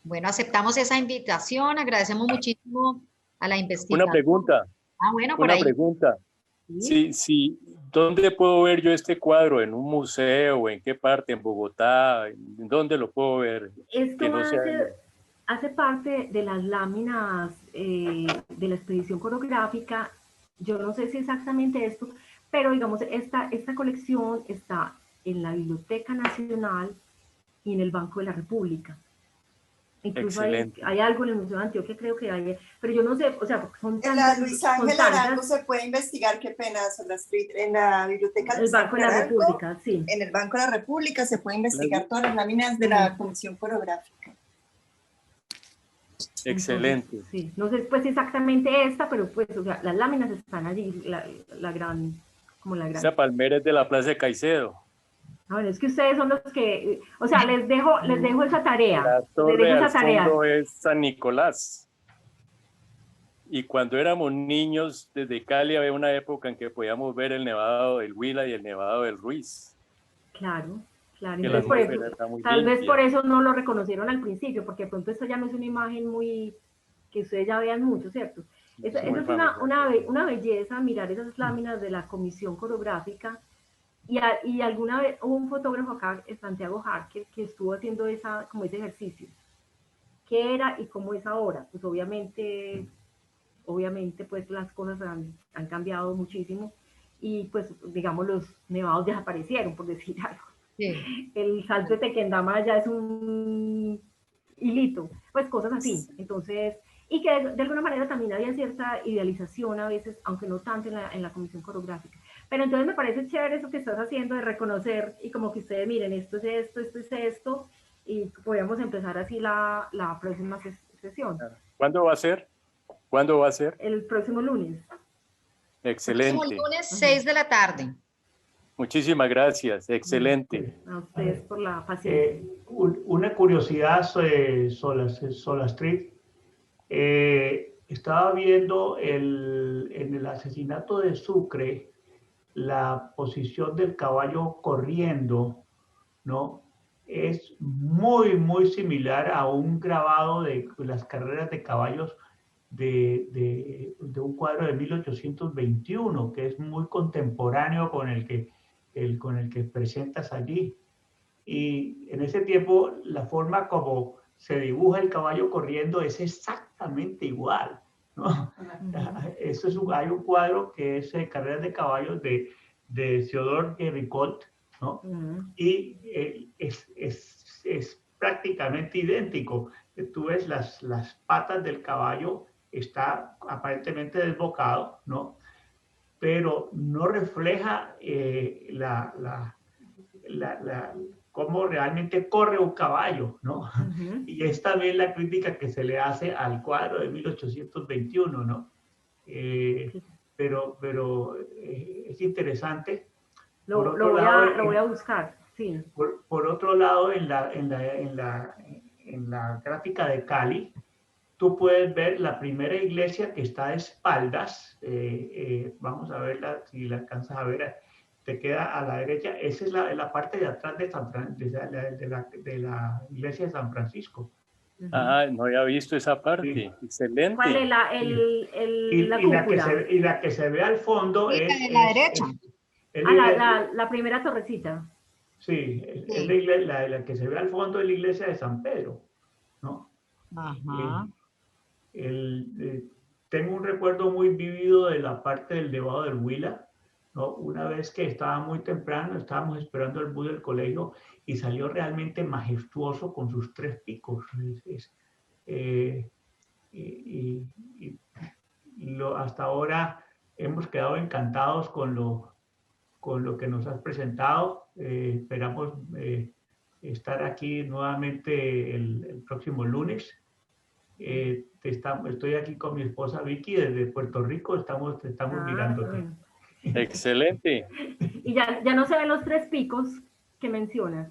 Bueno, aceptamos esa invitación, agradecemos muchísimo a la Una investigación. pregunta, Ah, bueno, por una ahí. pregunta. Sí. Sí, ¿dónde puedo ver yo este cuadro? ¿En un museo? ¿En qué parte? ¿En Bogotá? ¿En dónde lo puedo ver? Que Esto no sea... hace parte de las láminas de la expedición coreográfica. Yo no sé si exactamente esto, pero digamos, esta colección está en la Biblioteca Nacional y en el Banco de la República. Incluso Excelente. hay algo en el Museo de Antioquia, creo que hay, pero yo no sé, o sea, son En tantas. la Luis Ángel son Arango tantas, se puede investigar, qué pena, Sola Street, en la Biblioteca el Luis Banco de Ángel la Arango, República, sí. en el Banco de la República se puede investigar todas las láminas de la Comisión Coreográfica. Excelente. Entonces, sí, no sé pues exactamente esta, pero pues, o sea, las láminas están allí, la gran, como la gran. Esa palmera es de la Plaza de Caicedo. Bueno, es que ustedes son los que, o sea, les dejo esa tarea. La Les dejo torre al esa tarea. fondo es San Nicolás. Y cuando éramos niños, desde Cali había una época en que podíamos ver el Nevado del Huila y el Nevado del Ruiz. Claro, claro. Que la Entonces, por eso, atmósfera era muy tal vez por limpia. eso no lo reconocieron al principio, porque de pronto esta ya no es una imagen muy, que ustedes ya vean mucho, ¿cierto? Esa Muy es familiar. una belleza mirar esas láminas de la comisión coreográfica. Y alguna vez hubo un fotógrafo acá, Santiago Harker, que estuvo haciendo como ese ejercicio. ¿Qué era y cómo es ahora? Pues obviamente pues las cosas han cambiado muchísimo y pues digamos los nevados desaparecieron, por decir algo. Sí. El salto de Tequendama ya es un hilito, pues cosas así. Entonces, y que de alguna manera también había cierta idealización a veces, aunque no tanto en la comisión coreográfica. Pero entonces me parece chévere eso que estás haciendo de reconocer y como que ustedes miren, esto es esto, esto es esto, y podríamos empezar así la próxima sesión. ¿Cuándo va a ser? ¿Cuándo va a ser? El próximo lunes. Excelente. El lunes 6 de la tarde. Muchísimas gracias. Excelente. A ustedes por la paciencia. Una curiosidad sobre Sola Street. Estaba viendo en el asesinato de Sucre la posición del caballo corriendo, ¿no? Es muy, muy similar a un grabado de las carreras de caballos de un cuadro de 1821, que es muy contemporáneo con el que presentas allí. Y en ese tiempo, la forma como se dibuja el caballo corriendo es exactamente igual, ¿no? Eso hay un cuadro que es Carreras de Caballos de Theodore Géricault, ¿no? Y es prácticamente idéntico. Tú ves las patas del caballo, está aparentemente desbocado, ¿no? Pero no refleja cómo realmente corre un caballo, ¿no? Y es también la crítica que se le hace al cuadro de 1821, ¿no? Pero es interesante. Lo voy a buscar, sí. Por otro lado, en la gráfica de Cali, tú puedes ver la primera iglesia que está de espaldas. Vamos a verla, si la alcanzas a ver, te queda a la derecha. Esa es la parte de atrás de la iglesia de San Francisco. Ah, no había visto esa parte. Sí. Excelente. ¿Cuál es la cúpula? Y la que se ve al fondo sí, es... de la derecha. La primera torrecita. Sí, es la que se ve al fondo de la iglesia de San Pedro, ¿no? Ajá. Tengo un recuerdo muy vívido de la parte del Nevado del Huila, ¿no? Una vez que estaba muy temprano, estábamos esperando el bus del colegio y salió realmente majestuoso con sus 3 picos. Eh, hasta ahora hemos quedado encantados con lo que nos has presentado. Esperamos estar aquí nuevamente el próximo lunes. Estoy aquí con mi esposa Vicky desde Puerto Rico, estamos mirándote. Bueno. Excelente. Y ya no se ven los 3 picos que mencionas.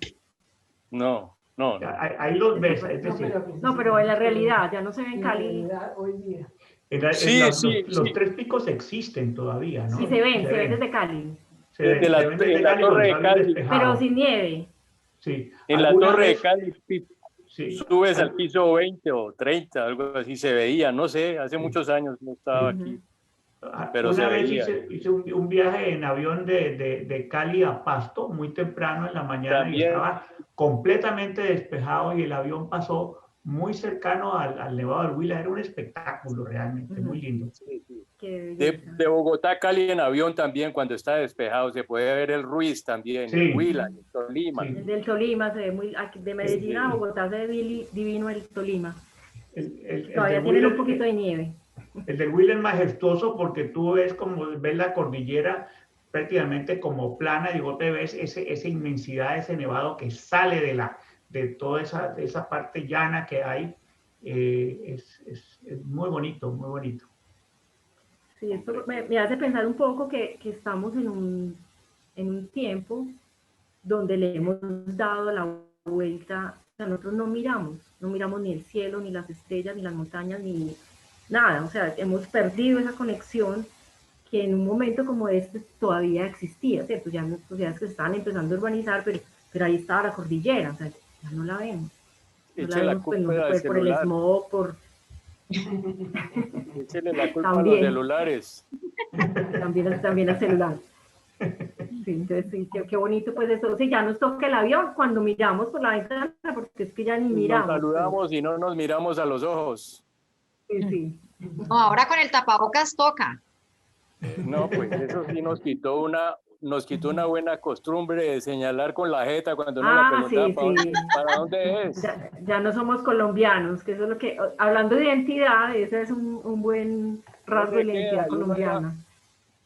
No, no, no. Ahí los ves, es decir. No, pero en la realidad ya no se ven en Cali. Hoy día. Sí, los 3 picos existen todavía, ¿no? Y se ven desde Cali. Desde la Torre de Cali. Pero sin nieve. Sí. En la Torre de Cali sí, subes al piso 20 o 30, algo así se veía, no sé, hace muchos años no estaba aquí, pero una se vez veía. hice un viaje en avión de Cali a Pasto muy temprano en la mañana. También. Y estaba completamente despejado y el avión pasó muy cercano al Nevado del Huila. Era un espectáculo realmente muy lindo. Sí, sí. De Bogotá a Cali en avión también, cuando está despejado, se puede ver el Ruiz también, sí. El Huila, el Tolima. Sí. El del Tolima se ve muy, de Medellín a Bogotá se ve divino el Tolima. Todavía tiene un poquito de nieve. El del Huila es majestuoso porque tú ves la cordillera prácticamente como plana y vos te ves esa inmensidad, ese nevado que sale de toda esa parte llana que hay. Es muy bonito, muy bonito. Sí, esto me hace pensar un poco que estamos en un tiempo donde le hemos dado la vuelta. O sea, nosotros no miramos ni el cielo, ni las estrellas, ni las montañas, ni nada. O sea, hemos perdido esa conexión que en un momento como este todavía existía, ¿cierto? Ya las sociedades que se estaban empezando a urbanizar, pero ahí estaba la cordillera, o sea, ya no la vemos. No la vemos pues, por el smog, por... Échale la culpa a los celulares. También al celular. Sí, entonces, sí, qué bonito pues eso. Sí, ya nos toca el avión cuando miramos por la ventana, porque es que ya ni miramos. Nos saludamos y no nos miramos a los ojos. Sí, sí. No, ahora con el tapabocas toca. No, pues eso sí nos quitó una buena costumbre de señalar con la jeta cuando uno le preguntaba sí, ¿para dónde es? Ya no somos colombianos, que eso es lo que, hablando de identidad, ese es un buen rasgo de la identidad colombiana.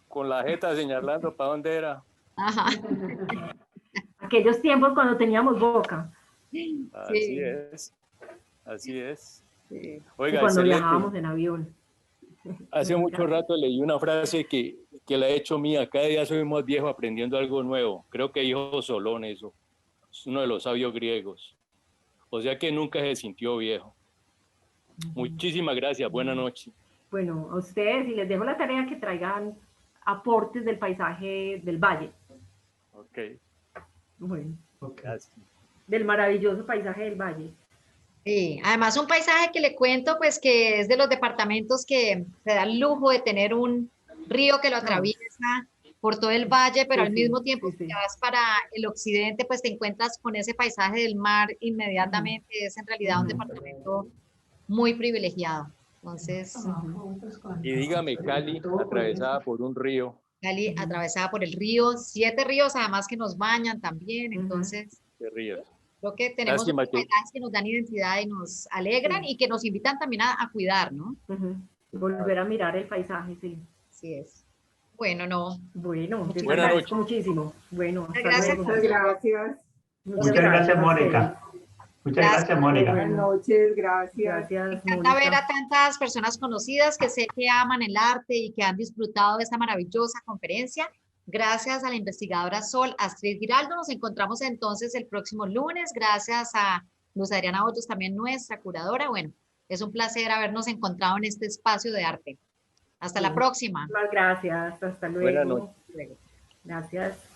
Con la jeta señalando para dónde era. Ajá. Aquellos tiempos cuando teníamos boca. Así es. Así es. Sí. Oiga, y cuando viajábamos en avión. Hace mucho rato leí una frase que la he hecho mía. Cada día soy más viejo aprendiendo algo nuevo. Creo que dijo Solón eso. Es uno de los sabios griegos. O sea que nunca se sintió viejo. Muchísimas gracias. Buenas noches. Bueno, a ustedes, y les dejo la tarea que traigan aportes del paisaje del valle. Ok. Bueno. Gracias. Del maravilloso paisaje del valle. Sí, además un paisaje que le cuento, pues que es de los departamentos que se da el lujo de tener un río que lo atraviesa por todo el valle, pero al mismo tiempo si vas para el occidente, pues te encuentras con ese paisaje del mar inmediatamente. Es en realidad un departamento muy privilegiado. Entonces... Y dígame, Cali, atravesada por un río. Cali atravesada por el río, 7 ríos además que nos bañan también, entonces... ¿Qué ríos? Creo que tenemos paisajes que nos dan identidad y nos alegran y que nos invitan también a cuidar, ¿no? Volver a mirar el paisaje, sí. Así es. Bueno, no. Bueno, te buenas agradezco muchísimo. Bueno, gracias. Muchas gracias. Muchas gracias, Mónica. Muchas gracias, Mónica. Buenas noches, gracias. Me encanta ver a tantas personas conocidas que sé que aman el arte y que han disfrutado de esta maravillosa conferencia. Gracias a la investigadora Sol Astrid Giraldo. Nos encontramos entonces el próximo lunes. Gracias a Luz Adriana Hoyos, también nuestra curadora. Bueno, es un placer habernos encontrado en este espacio de arte. Hasta la próxima. Muchas gracias. Hasta luego. Buenas noches. Gracias.